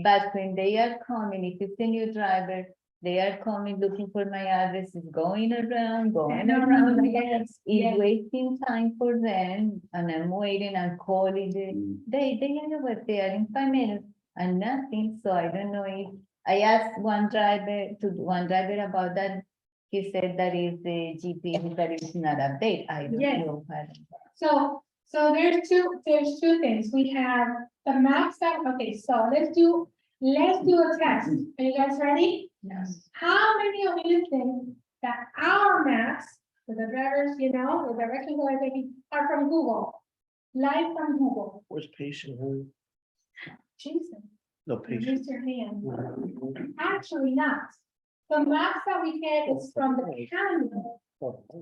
Speaker 11: But when they are coming, if it's a new driver, they are coming looking for my address, is going around again. It's wasting time for them, and I'm waiting and calling them. They know what they are in 5 minutes and nothing, so I don't know if, I asked one driver about that. He said that is the GPS, that is not update, I don't
Speaker 4: Yes.
Speaker 11: know.
Speaker 4: So there's two things. We have the maps that, okay, so let's do a test. Are you guys ready?
Speaker 11: Yes.
Speaker 4: How many of you think that our maps, with the drivers, you know, the directions that are taking, are from Google? Live from Google.
Speaker 7: Where's patient? Who?
Speaker 4: Jesus,
Speaker 7: No patient.
Speaker 4: raise your hand. Actually not. The maps that we get is from the county.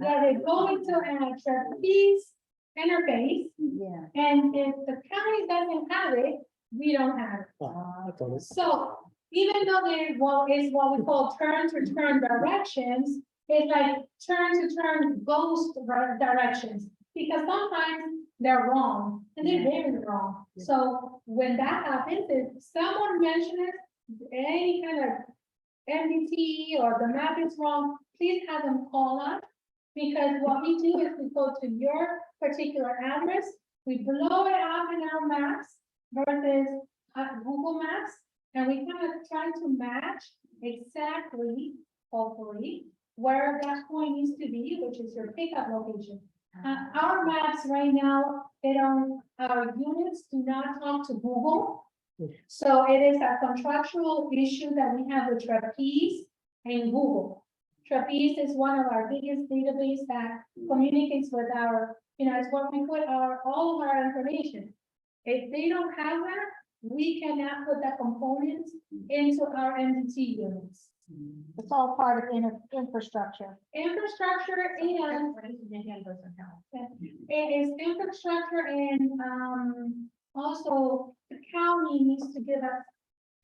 Speaker 4: Yeah, they go into a trapeze interface,
Speaker 11: Yeah.
Speaker 4: and if the county doesn't have it, we don't have it. So even though there is what we call turn to turn directions, it's like turn to turn ghost directions, because sometimes they're wrong and they're very wrong. So when that happens, if someone mentions any kind of MDT or the map is wrong, please have them call us. Because what we do is we go to your particular address, we blow it up in our maps versus Google Maps, and we kind of try to match exactly, hopefully, where that point needs to be, which is your pickup location. Our maps right now, our units do not talk to Google. So it is a contractual issue that we have with Trapeze and Google. Trapeze is one of our biggest database that communicates with our, it's where we put all of our information. If they don't have that, we cannot put that component into our MDT units.
Speaker 3: It's all part of infrastructure.
Speaker 4: Infrastructure and it is infrastructure, and also the county needs to give us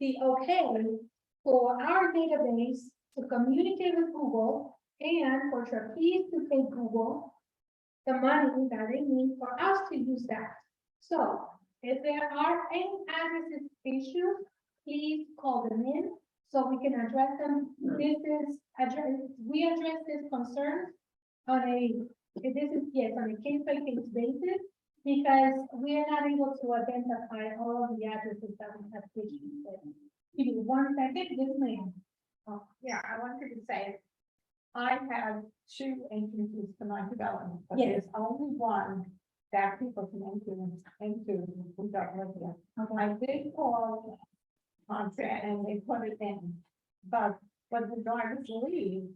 Speaker 4: the okay for our database to communicate with Google and for Trapeze to pay Google the money that they need for us to use that. So if there are any addresses issues, please call them in so we can address them. We address this concern on a case by case basis, because we are not able to identify all of the addresses that we have issues with. Give me 1 second, this man.
Speaker 3: Yeah, I wanted to say, I have 2 entrances to my development, but
Speaker 4: Yes.
Speaker 3: there's only one that people can into who don't live here. I did call Tran and they put it in, but when the drivers leave,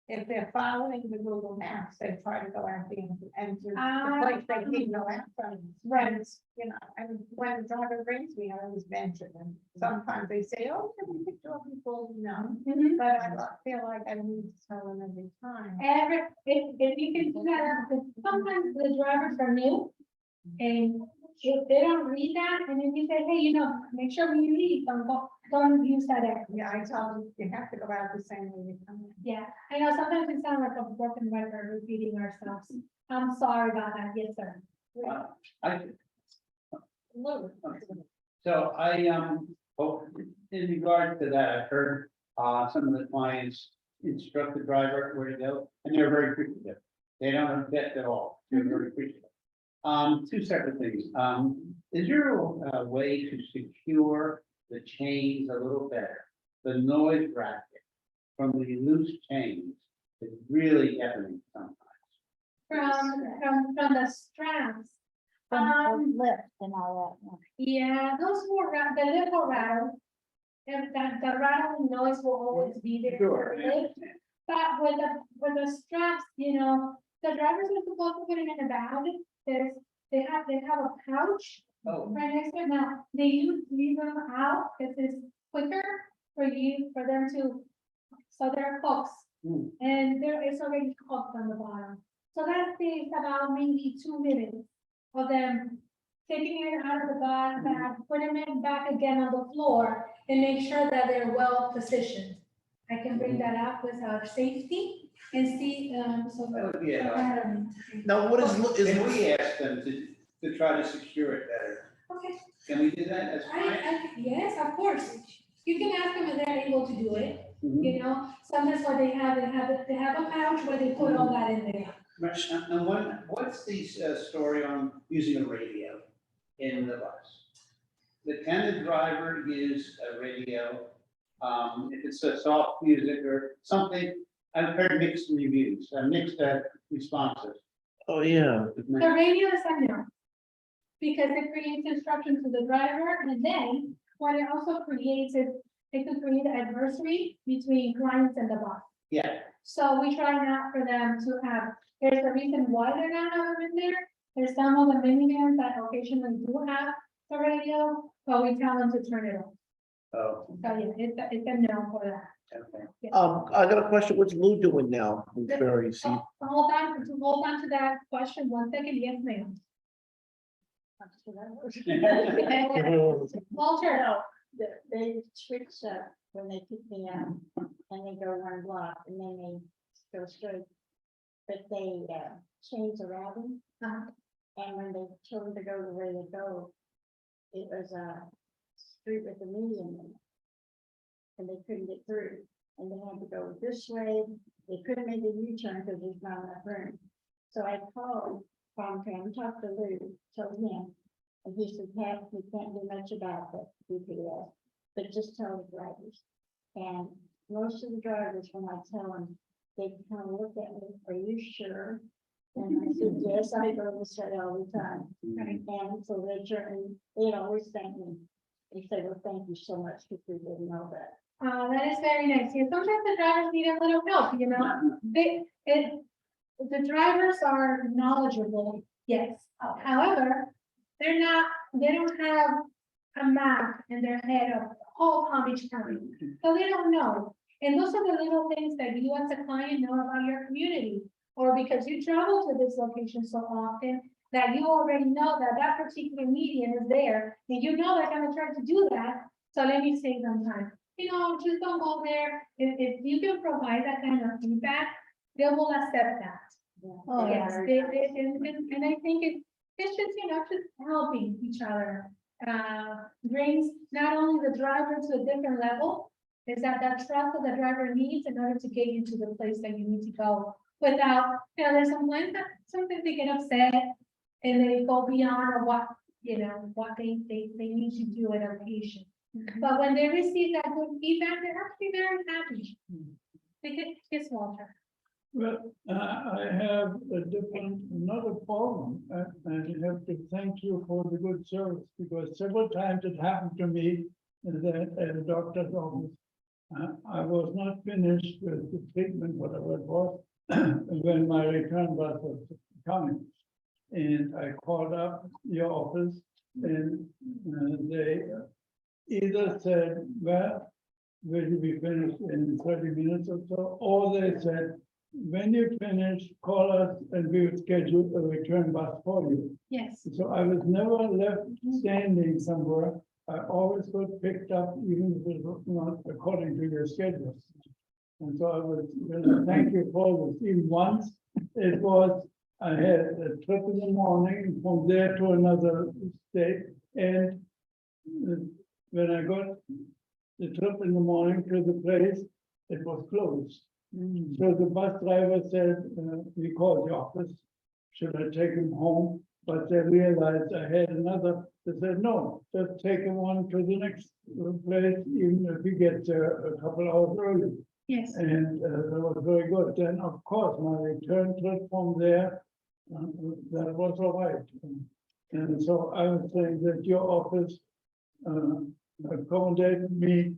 Speaker 3: if they're following the Google Maps, they try to go out the the place they need no out from. When, and when the driver brings me, I always mention them. Sometimes they say, oh, can we pick up people, but I don't feel like I need to tell them every time.
Speaker 4: If you can do that, because sometimes the drivers are new, and if they don't read that, and then you say, hey, make sure when you leave, don't use that app.
Speaker 3: Yeah, I tell them you have to go out the same way you come in.
Speaker 4: Yeah, I know sometimes we sound like a broken record repeating ourselves. I'm sorry about that. Yes, sir.
Speaker 5: So in regard to that, I've heard, some of the clients instruct the driver where to go, and they're very appreciative. They don't object at all. They're very appreciative. 2 separate things. Is there a way to secure the chains a little better? The noise racket from the loose chains is really deafening sometimes.
Speaker 4: From the straps.
Speaker 3: Lift and all that.
Speaker 4: Yeah, those were the little rattle. And the rattling noise will always be there.
Speaker 5: Sure.
Speaker 4: But with the straps, the drivers are supposed to put it in a bag. They have a pouch
Speaker 5: Oh,
Speaker 4: right next to it now. They leave them out because it's quicker for them to, so they're cooks.
Speaker 5: Hmm.
Speaker 4: And there is already cooked on the bottom. So that takes about maybe 2 minutes of them taking it out of the bag, putting it back again on the floor and make sure that they're well positioned. I can bring that up with our safety and see, so.
Speaker 5: that would be a help.
Speaker 7: Now, what is,
Speaker 5: Can we ask them to try to secure it better?
Speaker 4: Okay,
Speaker 5: Can we do that as clients?
Speaker 4: yes, of course. You can ask them if they're able to do it,
Speaker 5: Mhm.
Speaker 4: you know, sometimes what they have a pouch where they put all that in there.
Speaker 5: Right, and what's the story on using a radio in the bus? Can the driver use a radio? If it's a soft music or something, I've heard mixed reviews, mixed responses.
Speaker 7: oh, yeah,
Speaker 4: The radio is a no. Because it creates instructions to the driver, and then what it also creates is, it could create adversary between clients and the bus.
Speaker 5: Yeah,
Speaker 4: So we try not for them to have, there's a reason why they're not having in there. There's some of the minivans that occasionally do have the radio, but we tell them to turn it off.
Speaker 5: oh,
Speaker 4: So yeah, it's a no for that.
Speaker 5: okay.
Speaker 7: I got a question, what's Lou doing now? in Ferry? See,
Speaker 4: Hold on to that question 1 second, yes, ma'am. Walter,
Speaker 3: No, they switch up when they pick me up, and they go 1 block, and then they go straight. But they, change the routing, and when they told them to go the way they go, it was a street with a median in it. And they couldn't get through, and they had to go this way, they couldn't make a U-turn because there's not enough room. So I called Tran, talked to Lou, told him, and he said, Pat, we can't do much about the GPS, but just tell the drivers. And most of the drivers, when I tell them, they kind of look at me, are you sure? And I said, yes, I go this way all the time. And so they turn, they always thank me. They say, well, thank you so much, because we didn't know that.
Speaker 4: that is very nice. Yeah, sometimes the drivers need a little help, you know? The drivers are knowledgeable, yes. However, they don't have a map in their head of all Palm Beach County. So they don't know. And those are the little things that you as a client know about your community. Or because you travel to this location so often, that you already know that that particular median is there. And you know they're gonna try to do that. So let me save them time. You know, just don't go there. If you can provide that kind of feedback, they will accept that.
Speaker 11: Oh,
Speaker 4: Yes,
Speaker 11: yeah.
Speaker 4: and I think it's just, you know, just helping each other. Brings not only the driver to a different level, is that trust that the driver needs in order to get you to the place that you need to go. Without, you know, there's sometimes they get upset and they go beyond what, you know, what they need to do in a patient. But when they receive that good feedback, they're actually very happy. They get kiss Walter.
Speaker 12: Well, I have another problem, and I have to thank you for the good service, because several times it happened to me at the doctor's office. I was not finished with the treatment, whatever it was, when my return bus was coming. And I called up your office, and they either said, well, will you be finished in 30 minutes or so, or they said, when you finish, call us and we will schedule a return bus for you.
Speaker 4: Yes.
Speaker 12: So I was never left standing somewhere. I always got picked up, even if it was not according to your schedule. And so I was, thank you for this. Even once, it was, I had a trip in the morning from there to another state. And when I got the trip in the morning to the place, it was closed. So the bus driver said, we called the office, should I take him home? But they realized I had another, they said, no, just take him on to the next place, even if he gets there a couple hours early.
Speaker 4: Yes.
Speaker 12: And that was very good. Then, of course, my return trip from there, that was all right. And so I was saying that your office accommodated me,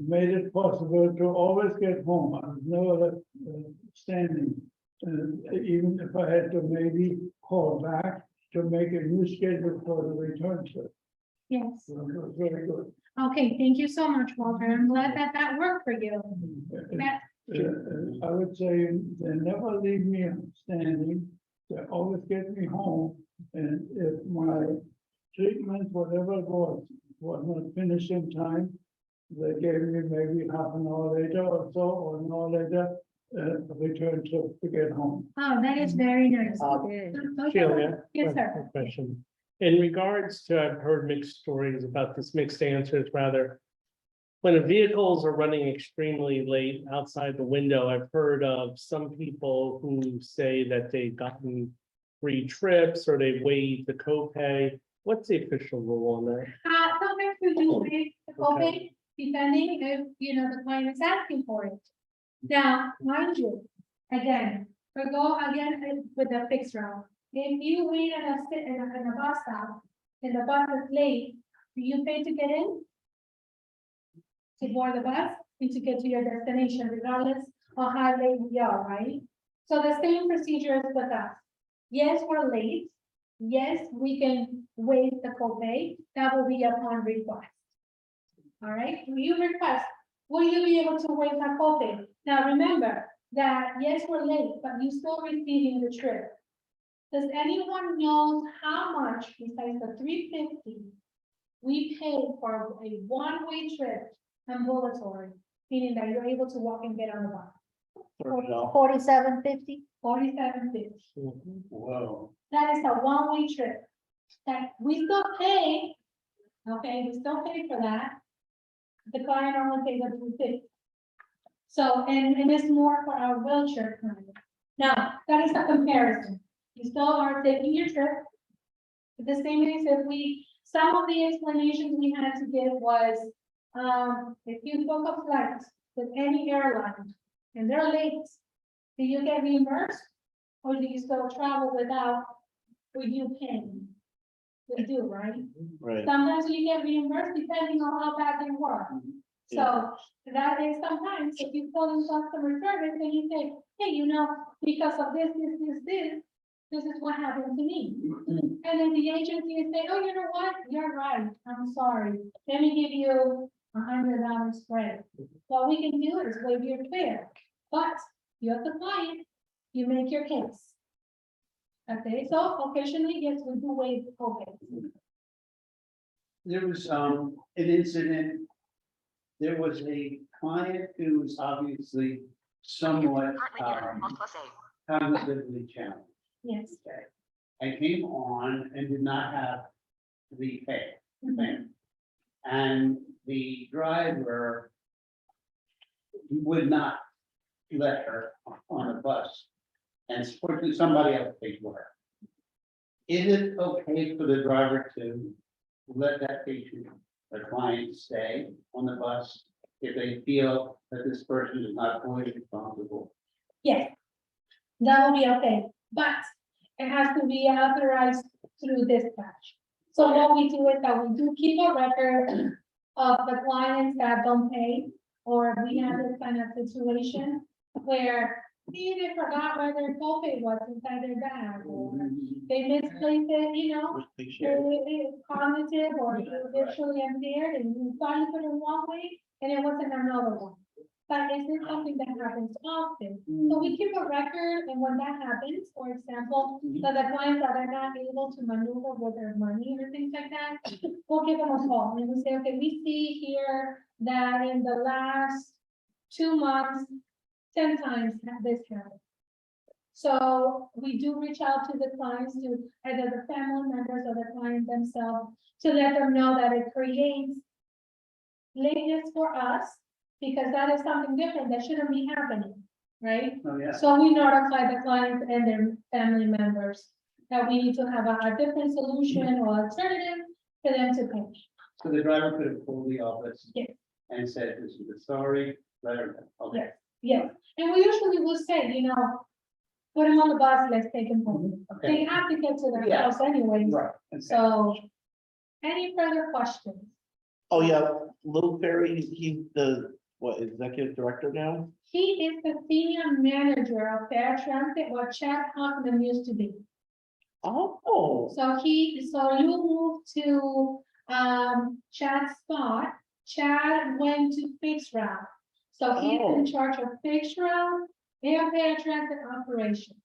Speaker 12: made it possible to always get home. I was never left standing. Even if I had to maybe call back, to make a new schedule for the return trip.
Speaker 4: Yes.
Speaker 12: So it was very good.
Speaker 4: Okay, thank you so much, Walter. I'm glad that that worked for you. That-
Speaker 12: I would say they never leave me standing, they always get me home, and if my treatment, whatever it was not finished in time, they gave me maybe half an hour later or so, or an hour later, return trip to get home.
Speaker 4: Oh, that is very nice.
Speaker 11: Okay.
Speaker 1: Sheila,
Speaker 4: Yes,
Speaker 1: a
Speaker 4: sir.
Speaker 1: question. In regards to, I've heard mixed stories about this, mixed answers rather. When the vehicles are running extremely late outside the window, I've heard of some people who say that they've gotten free trips or they waived the copay. What's the official rule on that?
Speaker 4: Sometimes we do pay the copay, depending if, the client is asking for it. Now, mind you, again, we go again with the fixed route. If you wait in a bus stop, and the bus is late, do you pay to get in? To board the bus and to get to your destination regardless of how late we are, right? So the same procedure is with us. Yes, we're late. Yes, we can waive the copay. That will be upon request. All right, you request, will you be able to waive that copay? Now, remember that, yes, we're late, but you still receiving the trip. Does anyone know how much besides the $350 we paid for a one-way trip ambulatory, meaning that you're able to walk and get on the bus?
Speaker 6: $47.50.
Speaker 4: $47.50.
Speaker 5: Whoa.
Speaker 4: That is a one-way trip. That we still pay, okay, we still pay for that. The client only pays the $250. So, and it's more for our wheelchair client. Now, that is a comparison. You still are taking your trip. The same is if some of the explanations we had to give was, if you book a flight with any airline and they're late, do you get reimbursed? Or do you still travel with you paying? We do, right?
Speaker 7: Right.
Speaker 4: Sometimes you get reimbursed depending on how bad they were. So that is sometimes if you call in customer service and you say, hey, because of this is what happened to me. And then the agency is saying, oh, you know what? You're right. I'm sorry. Let me give you $100 spread. What we can do is waive your fare, but you're the client, you make your case. Okay, so occasionally, yes, we do waive the copay.
Speaker 5: There was, an incident. There was a client who was obviously somewhat,
Speaker 8: Currently muted. Alt plus A.
Speaker 5: cognitively challenged.
Speaker 4: Yes.
Speaker 5: Okay. I came on and did not have the pay.
Speaker 4: Mhm.
Speaker 5: And the driver would not let her on a bus. And fortunately, somebody else paid for her. Is it okay for the driver to let that patient, the client, stay on the bus if they feel that this person is not fully responsible?
Speaker 4: Yes, that will be okay, but it has to be authorized through dispatch. So what we do is that we do keep a record of the clients that don't pay, or we have this kind of situation where maybe they forgot where their copay was inside their bag, or they misplaced it, they cognitive or visually impaired, and you thought you put it one way, and it wasn't another one. But is this something that happens often? So we keep a record, and when that happens, for example, that the clients that are not able to maneuver with their money or things like that, we'll give them a call, and we say, okay, we see here that in the last 2 months, 10 times this happened. So we do reach out to the clients, to either the family members or the client themselves, to let them know that it creates lateness for us, because that is something different that shouldn't be happening, right?
Speaker 5: Oh, yeah.
Speaker 4: So we notify the clients and their family members that we need to have a different solution or alternative for them to pay.
Speaker 5: So the driver could have called the office.
Speaker 4: Yes.
Speaker 5: And said, this is sorry, let her know. Okay.
Speaker 4: Yes, and we usually will say, put them on the bus, let's take them home. They
Speaker 5: Okay.
Speaker 4: have to get to their
Speaker 5: Yeah.
Speaker 4: house anyway.
Speaker 5: Right. Okay.
Speaker 4: So, any further questions?
Speaker 7: Oh, yeah, Lou Perry, he's the, executive director now?
Speaker 4: He is the senior manager of Fair Transit, what Chad Hoffman used to be.
Speaker 7: Oh,
Speaker 4: So Lou moved to, Chad's spot. Chad went to fixed route. So he's in
Speaker 7: Oh.
Speaker 4: charge of fixed route and paratransit operation.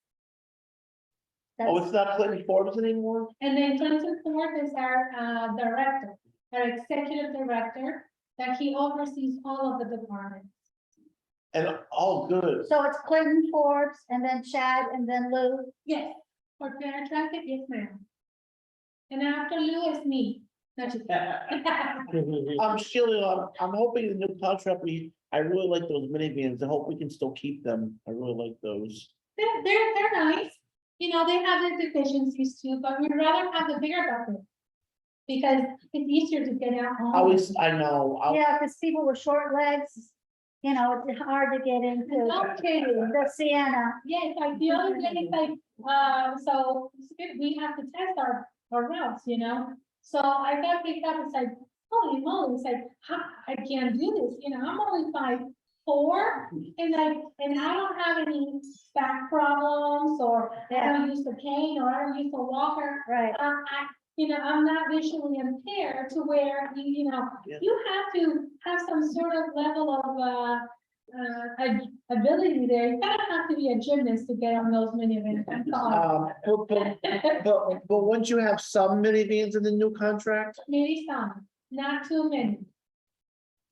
Speaker 7: oh, it's not Clinton Forbes anymore?
Speaker 4: And then Clinton Ford is our, director, our executive director, that he oversees all of the departments.
Speaker 7: And, oh, good.
Speaker 3: So it's Clinton Forbes and then Chad and then Lou.
Speaker 4: Yes, for paratransit, yes, ma'am. And after Lou is me. Not just.
Speaker 7: Sheila, I'm hoping the new contract, I really like those minivans. I hope we can still keep them. I really like those.
Speaker 4: They're nice. You know, they have their deficiencies too, but we'd rather have the bigger bucket. Because it's easier to get out. home.
Speaker 7: I know,
Speaker 3: Yeah, because people with short legs, you know, it's hard to get into
Speaker 4: No kidding.
Speaker 3: the Sienna.
Speaker 4: Yes, like the other day, it's like, so it's good, we have to test our routes, you know? So I got picked up, it's like, holy moly, it's like, I can't do this, you know, I'm only 5'4", and I don't have any back problems, or I don't use the cane, or I don't use the walker.
Speaker 3: Right.
Speaker 4: You know, I'm not visually impaired to where, you know,
Speaker 7: Yeah.
Speaker 4: you have to have some sort of level of, ability there. You kind of have to be a gymnast to get on those minivans. I'm sorry.
Speaker 7: but once you have some minivans in the new contract,
Speaker 4: Maybe some, not too many.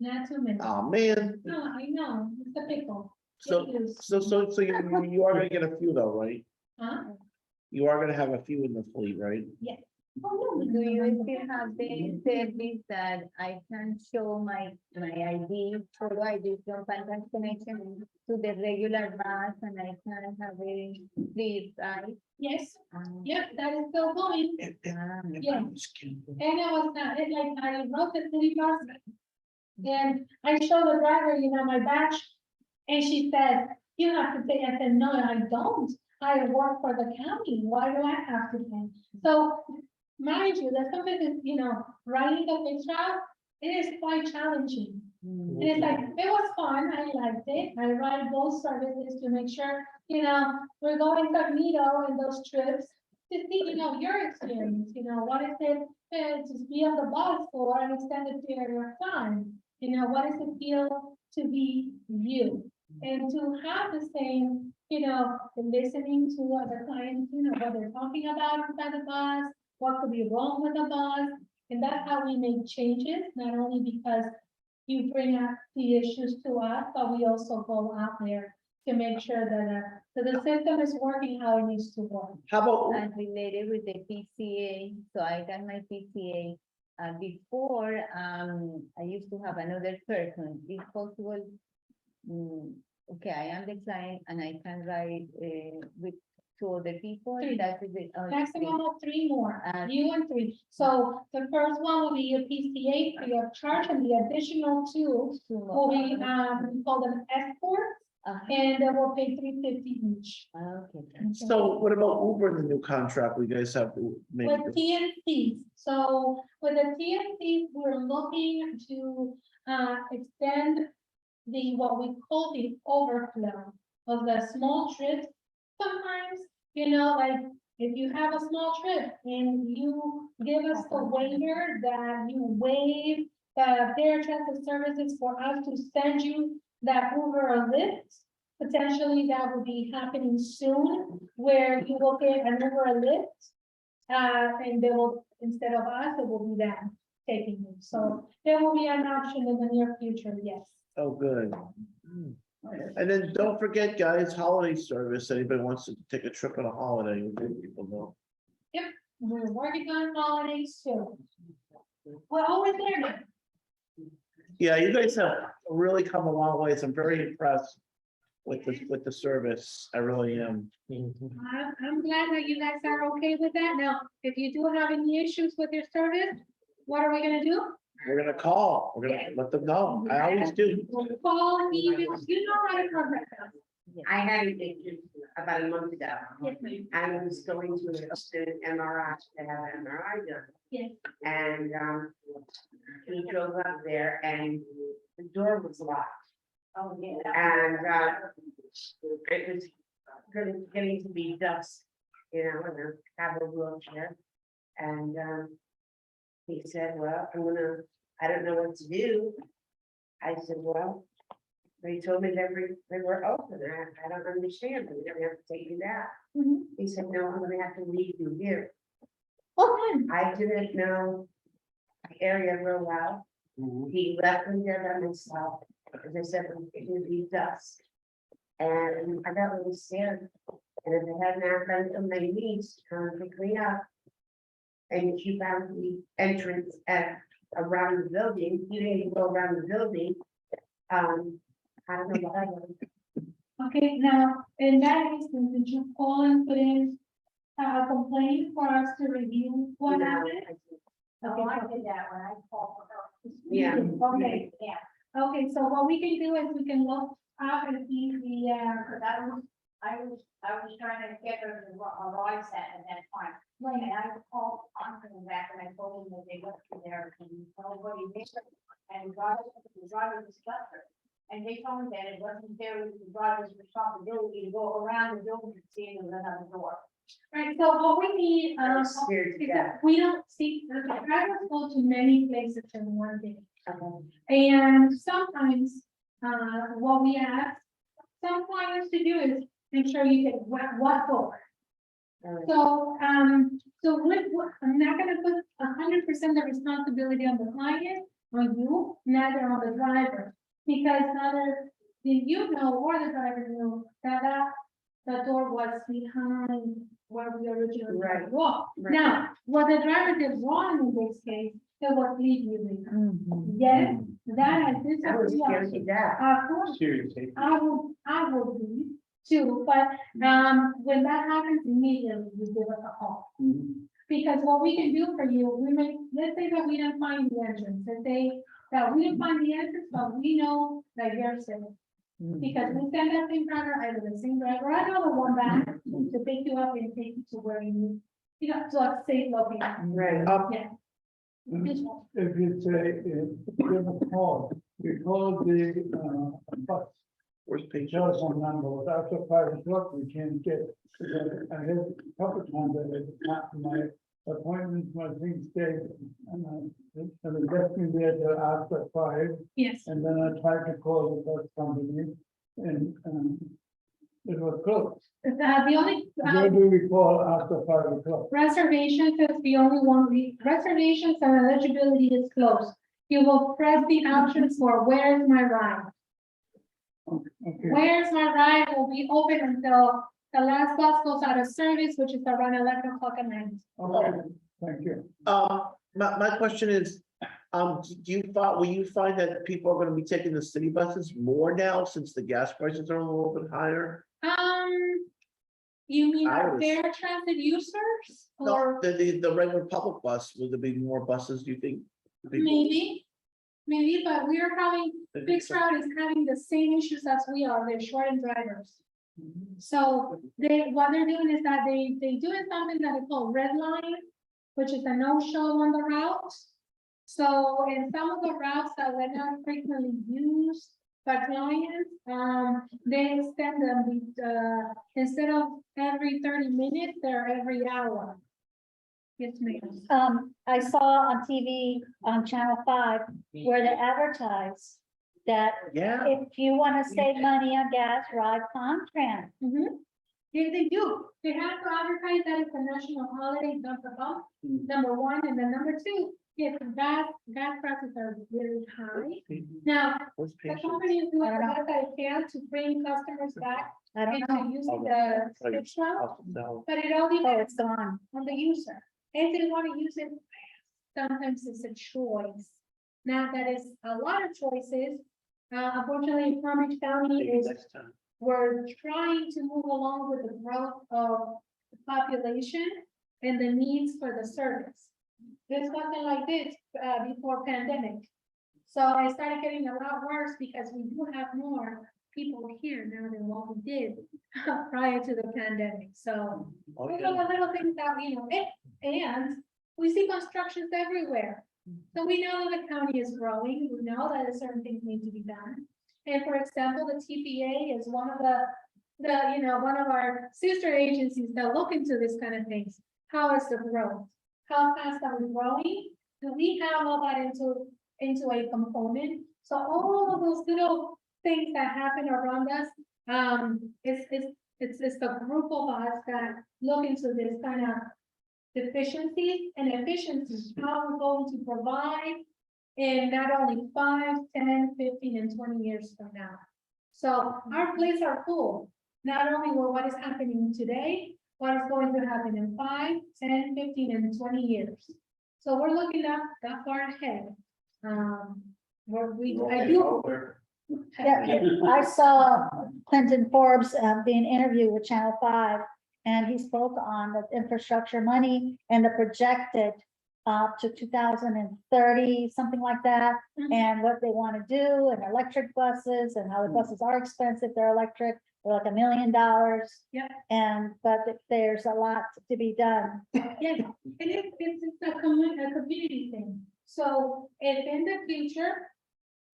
Speaker 4: Not too many.
Speaker 7: oh, man.
Speaker 4: No, I know, it's a pickle.
Speaker 7: So,
Speaker 4: Get used.
Speaker 7: so you are gonna get a few though, right?
Speaker 4: Huh?
Speaker 7: You are gonna have a few in the fleet, right?
Speaker 4: Oh, no,
Speaker 11: Do you still have the service that I can show my ID, photo ID from Panta's Connection to the regular bus and I can have a free ride?
Speaker 4: Yes,
Speaker 11: Um,
Speaker 4: yep, that is still going. Yeah. And it was not, it like, I wrote the city bus. Then I showed the driver, you know, my badge, and she said, you have to pay. I said, no, I don't. I work for the county. Why do I have to pay? So mind you, that something is, you know, riding the fixed route, it is quite challenging. And it's like, it was fun. I liked it. I ride both services to make sure, you know, we're going incognito in those trips to see, you know, your experience, you know, what is it to be on the bus for an extended period of time? You know, what does it feel to be you? And to have the same, you know, listening to other clients, you know, what they're talking about inside the bus, what could be wrong with the bus. And that's how we make changes, not only because you bring up the issues to us, but we also go out there to make sure that the system is working how it needs to work.
Speaker 7: How about,
Speaker 11: And related with the PCA, so I got my PCA. Before, I used to have another person, if possible. Okay, I am the client and I can ride with two other people.
Speaker 4: Three.
Speaker 11: That is it.
Speaker 4: Maximum of 3 more,
Speaker 11: Uh,
Speaker 4: you and 3. So the first one will be your PCA free of charge, and the additional 2 will be, we call them escorts, and they will pay $350 each.
Speaker 11: Okay.
Speaker 7: so what about Uber in the new contract? We guys have to make.
Speaker 4: With TNCs, so with the TNCs, we're looking to extend what we call the overflow of the small trips. Sometimes, you know, like if you have a small trip and you give us the waiver that you waive the paratransit services for us to send you that Uber or Lyft, potentially that will be happening soon, where you will get an Uber or Lyft. And they will, instead of us, it will be them taking you. So there will be an option in the near future, yes.
Speaker 7: Oh, good. And then don't forget, guys, holiday service. Anybody wants to take a trip on a holiday, we'll let people know.
Speaker 4: We're working on holidays too. We're always there now.
Speaker 7: Yeah, you guys have really come a long way. I'm very impressed with the service. I really am.
Speaker 4: I'm glad that you guys are okay with that. Now, if you do have any issues with your service, what are we gonna do?
Speaker 7: We're gonna call. We're gonna let them know. I always do.
Speaker 4: We'll call, even, you know how to contact us.
Speaker 10: I had an issue about a month ago.
Speaker 4: Yes, ma'am.
Speaker 10: I was going to an MRI to have an MRI done.
Speaker 4: Yes.
Speaker 10: And we drove up there and the door was locked.
Speaker 4: Oh, yeah.
Speaker 10: And it was getting to be dusk. you know, and I have a wheelchair. And, he said, well, I don't know what to do. I said, well, they told me they were open. I don't understand. We're gonna have to take you down.
Speaker 4: Mhm.
Speaker 10: He said, no, I'm gonna have to leave you here.
Speaker 4: Okay.
Speaker 10: I didn't know the area real well. He left me there by myself, as I said, it would be dusk. And I got really scared. And if it hadn't happened, my niece come and pick me up. And she found the entrance around the building, you didn't go around the building. I don't know what I was.
Speaker 4: Okay, now, in that instance, did you call and put in a complaint for us to review what happened?
Speaker 2: Oh, I did that when I called for her.
Speaker 10: Yeah.
Speaker 4: Okay, yeah. Okay, so what we can do is we can look up and see the,
Speaker 2: Cause I was trying to get her to a ride set and then find. And I called Conklin back and I told him that they went through there and nobody did. And the driver discussed her. And they told me that it wasn't their, the driver's responsibility to go around the building and see if there's another door.
Speaker 4: right, so what we need,
Speaker 10: I was scared to
Speaker 4: is
Speaker 10: death.
Speaker 4: that we don't see, the drivers go to many places in one day.
Speaker 10: Okay.
Speaker 4: And sometimes, what we ask some clients to do is make sure you get what for.
Speaker 10: All right.
Speaker 4: So I'm not gonna put 100% of responsibility on the client, on you, neither on the driver. Because neither did you know or the driver knew that the door was behind where we originally
Speaker 10: Right.
Speaker 4: walked.
Speaker 10: Right.
Speaker 4: Now, what the driver did wrong in this case, it was leave you behind.
Speaker 11: Mhm.
Speaker 4: Yes, that is.
Speaker 10: I was scared to death.
Speaker 4: Of course,
Speaker 5: Seriously.
Speaker 4: I will be too, but, when that happens immediately, you give us a call. Because what we can do for you, let's say that we didn't find the entrance, let's say that we didn't find the entrance, but we know that you're safe. Because we send that same driver, either the same driver, I know the one back to pick you up and take you to where you know, to a safe location.
Speaker 10: Right.
Speaker 4: Yeah.
Speaker 12: If you say, give a call, you call the, bus
Speaker 7: Where's page?
Speaker 12: telephone number, without the 5 o'clock, we can't get. I had a couple of times that it's not my appointments, my things stay, and I left me there till after 5,
Speaker 4: Yes.
Speaker 12: and then I tried to call the bus company, and, it was closed.
Speaker 4: The only,
Speaker 12: Where do we call after 5 o'clock?
Speaker 4: reservations is the only one, reservations and eligibility is closed. You will press the option for where's my ride?
Speaker 12: Okay,
Speaker 4: Where's my ride will be open until the last bus goes out of service, which is around 11 o'clock at night.
Speaker 12: okay, thank you.
Speaker 7: My question is, will you find that people are gonna be taking the city buses more now since the gas prices are a little bit higher?
Speaker 4: You mean
Speaker 7: I
Speaker 4: our
Speaker 7: was-
Speaker 4: fair transit users
Speaker 7: No,
Speaker 4: or
Speaker 7: the regular public bus, will there be more buses, do you think?
Speaker 4: maybe, but we are having, Big Route is having the same issues as we are, they're short in drivers. So what they're doing is that they doing something that is called red line, which is a no-show on the route. So in some of the routes that were not frequently used by clients, they extend them, instead of every 30 minutes, they're every hour. Yes, ma'am.
Speaker 3: I saw on TV on Channel 5 where they advertise that
Speaker 7: Yeah,
Speaker 3: if you want to save money on gas, ride on Tran.
Speaker 4: Yeah, they do. They have to advertise that it's a national holiday, number one, and then number two, if gas prices are really high. Now,
Speaker 7: where's
Speaker 4: the
Speaker 7: page?
Speaker 4: company is doing
Speaker 3: I
Speaker 4: the
Speaker 3: don't know.
Speaker 4: best they can to bring customers back
Speaker 3: I don't know.
Speaker 4: into using the switch route,
Speaker 7: No.
Speaker 4: but it all
Speaker 3: Oh,
Speaker 4: depends
Speaker 3: it's gone.
Speaker 4: on the user. If they want to use it, sometimes it's a choice. Now, that is a lot of choices. Unfortunately, Palm Beach County
Speaker 7: Maybe
Speaker 4: is,
Speaker 7: next time.
Speaker 4: we're trying to move along with the growth of the population and the needs for the service. There's nothing like this, before pandemic. So I started getting a lot worse because we do have more people here now than what we did prior to the pandemic. So
Speaker 7: Oh,
Speaker 4: those
Speaker 7: yeah.
Speaker 4: are the little things that, and we see constructions everywhere. So we know the county is growing, we know that certain things need to be done. And for example, the TPA is one of one of our sister agencies that look into this kind of things. How is the growth? How fast are we growing? Do we have all that into a component? So all of those little things that happen around us, it's the group of us that look into this kind of deficiencies and efficiencies, how we're going to provide in not only 5, 10, 15, and 20 years from now. So our plates are full, not only with what is happening today, what is going to happen in 5, 10, 15, and 20 years. So we're looking up that far ahead. I do.
Speaker 3: Yeah, I saw Clinton Forbes being interviewed with Channel 5, and he spoke on the infrastructure money and the projected to 2030, something like that, and what they want to do, and electric buses, and how the buses are expensive, they're electric, they're like $1 million.
Speaker 4: Yeah.
Speaker 3: But there's a lot to be done.
Speaker 4: Yes, and it's a community thing. So if in the future,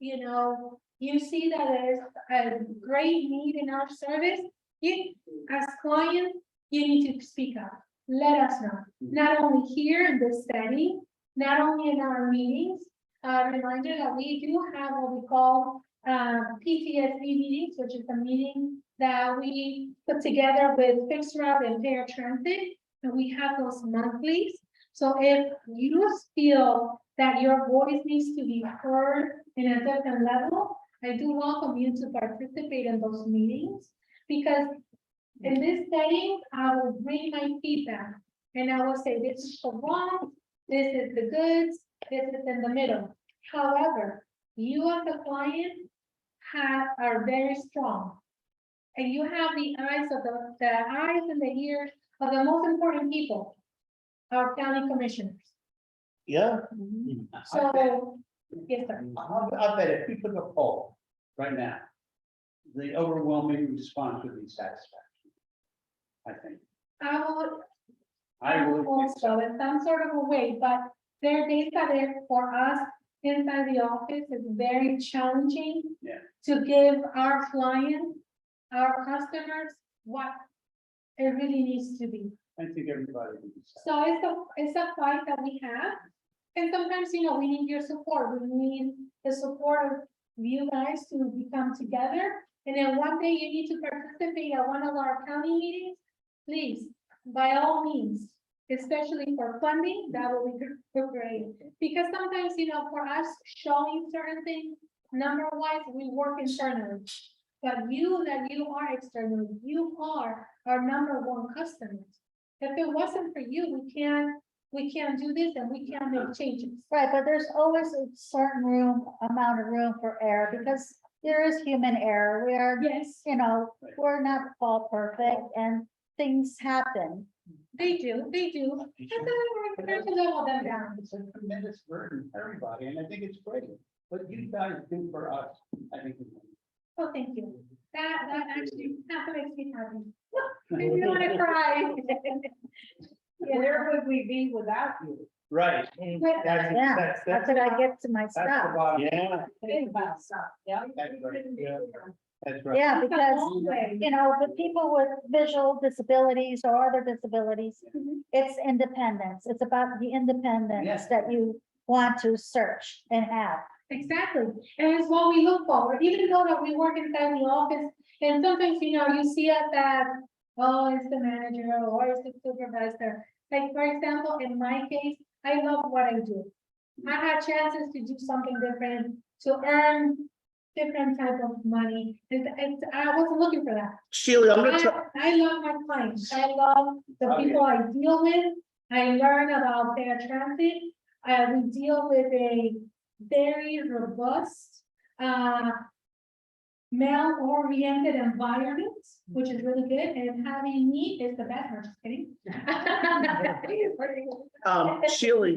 Speaker 4: you see that there's a great need in our service, you, as clients, you need to speak up. Let us know, not only here in this setting, not only in our meetings. Reminder that we do have what we call PTSD meetings, which is a meeting that we put together with Fixed Route and Fair Transit, and we have those monthlies. So if you feel that your voice needs to be heard in a different level, I do welcome you to participate in those meetings, because in this setting, I will bring my feedback and I will say, this is the wrong, this is the goods, this is in the middle. However, you as a client are very strong. And you have the eyes and the ears of the most important people, our county commissioners.
Speaker 7: Yeah.
Speaker 4: So, yes, sir.
Speaker 5: I bet if we took a poll right now, the overwhelming response would be satisfaction. I think.
Speaker 4: I would also in some sort of a way, but there are days that for us inside the office is very challenging.
Speaker 5: Yeah.
Speaker 4: To give our clients, our customers, what it really needs to be.
Speaker 5: I think everybody would be satisfied.
Speaker 4: So it's a fight that we have. And sometimes, we need your support. We need the support of you guys to become together. And then one day you need to participate at one of our county meetings. Please, by all means, especially for funding, that will be great. Because sometimes, for us showing certain things, number-wise, we work internally. But you are externally, you are our #1 customers. If it wasn't for you, we can't do this and we can't make changes.
Speaker 3: Right, but there's always a certain amount of room for error, because there is human error. We are,
Speaker 4: Yes,
Speaker 3: we're not all perfect, and things happen.
Speaker 4: they do. And then we're trying to level them down.
Speaker 5: It's a tremendous burden for everybody, and I think it's great. What you guys do for us, I think.
Speaker 4: Oh, thank you. That actually, that makes me happy. Makes me want to cry.
Speaker 6: Where would we be without you?
Speaker 5: Right.
Speaker 3: Yeah, how could I get to my stuff?
Speaker 7: Yeah.
Speaker 6: Think about stuff, yeah.
Speaker 5: That's right. Yeah. That's right.
Speaker 3: Yeah, because,
Speaker 4: Always.
Speaker 3: the people with visual disabilities or other disabilities, it's independence. It's about the independence
Speaker 5: Yes.
Speaker 3: that you want to search and have.
Speaker 4: Exactly, and it's what we look for, even though that we work inside the office, and sometimes, you see us as, oh, it's the manager, or it's the supervisor. Like, for example, in my case, I love what I do. I had chances to do something different, to earn different type of money, I wasn't looking for that.
Speaker 7: Sheila, I'm gonna tell,
Speaker 4: I love my clients, I love the people I deal with, I learn about their transit, we deal with a very robust, male-oriented environment, which is really good, and having me is the best, I'm just kidding.
Speaker 7: Sheila,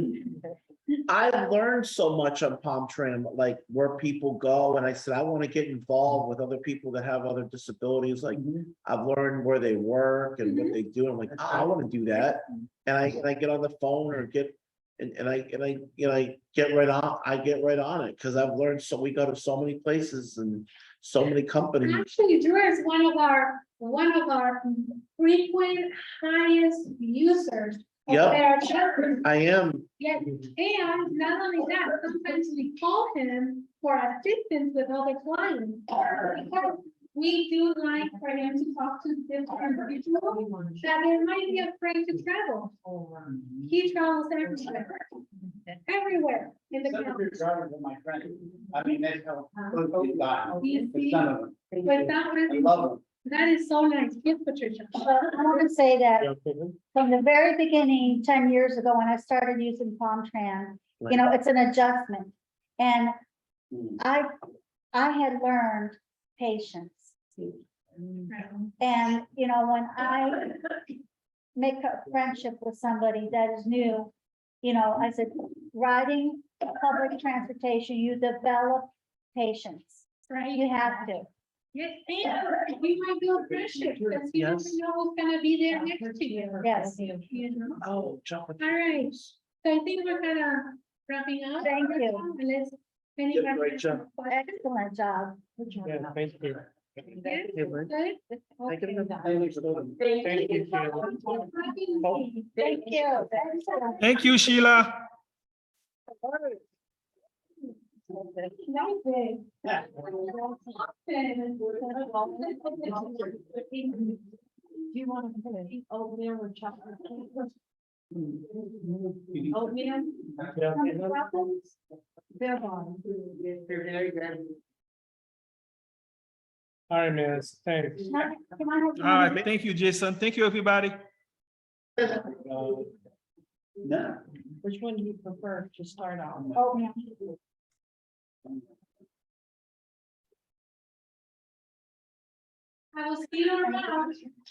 Speaker 7: I learned so much on Palm Tran, like where people go, and I said, I want to get involved with other people that have other disabilities, like I've learned where they work and what they do, I'm like, oh, I want to do that, and I get on the phone or get, and I get right on, it, because I've learned we go to so many places, and so many companies.
Speaker 4: Actually, Drew is one of our frequent highest users. of
Speaker 7: Yep.
Speaker 4: their service.
Speaker 7: I am,
Speaker 4: Yes, and not only that, sometimes we call him for assistance with other clients. Because we do like for him to talk to different individuals that they might be afraid to travel. He travels everywhere in the
Speaker 5: Some of
Speaker 4: county.
Speaker 5: your drivers are my friends. I mean, that's how close we've gotten.
Speaker 4: You
Speaker 5: But
Speaker 4: see,
Speaker 5: some of them,
Speaker 4: but that
Speaker 5: I
Speaker 4: was,
Speaker 5: love them.
Speaker 4: that is so nice. Yes, Patricia.
Speaker 3: I want to say that
Speaker 1: Yeah, okay.
Speaker 3: from the very beginning, 10 years ago, when I started using Tran, you know, it's an adjustment. And
Speaker 5: Mm.
Speaker 3: I had learned patience. And, you know, when I make a friendship with somebody that is new, you know, I said, riding public transportation, you develop patience.
Speaker 4: Right.
Speaker 3: You have to.
Speaker 4: Yes, and we might build friendship because you never
Speaker 7: Yes.
Speaker 4: know who's gonna be there next to you.
Speaker 3: Yes.
Speaker 4: You know?
Speaker 7: oh, chocolate.
Speaker 4: All right. So I think we're kind of wrapping up.
Speaker 3: Thank you.
Speaker 4: Unless any.
Speaker 7: Did a great job.
Speaker 3: Excellent job.
Speaker 1: Yeah, thank you.
Speaker 4: Yes,
Speaker 7: Yeah, right.
Speaker 4: good?
Speaker 7: Thank you.
Speaker 4: Okay.
Speaker 1: Thank you, Sheila.
Speaker 3: Thank you. Excellent.
Speaker 9: Thank you, Sheila.
Speaker 6: Do you want to put it over there with chocolate? Oatmeal?
Speaker 1: Yeah.
Speaker 6: They're gone.
Speaker 5: They're very good.
Speaker 1: All right, man, thanks.
Speaker 3: Can I have
Speaker 9: All
Speaker 3: one?
Speaker 9: right, thank you, Jason. Thank you, everybody.
Speaker 5: No.
Speaker 6: Which one do you prefer to start on?
Speaker 3: Oh, yeah.
Speaker 4: I will see you around.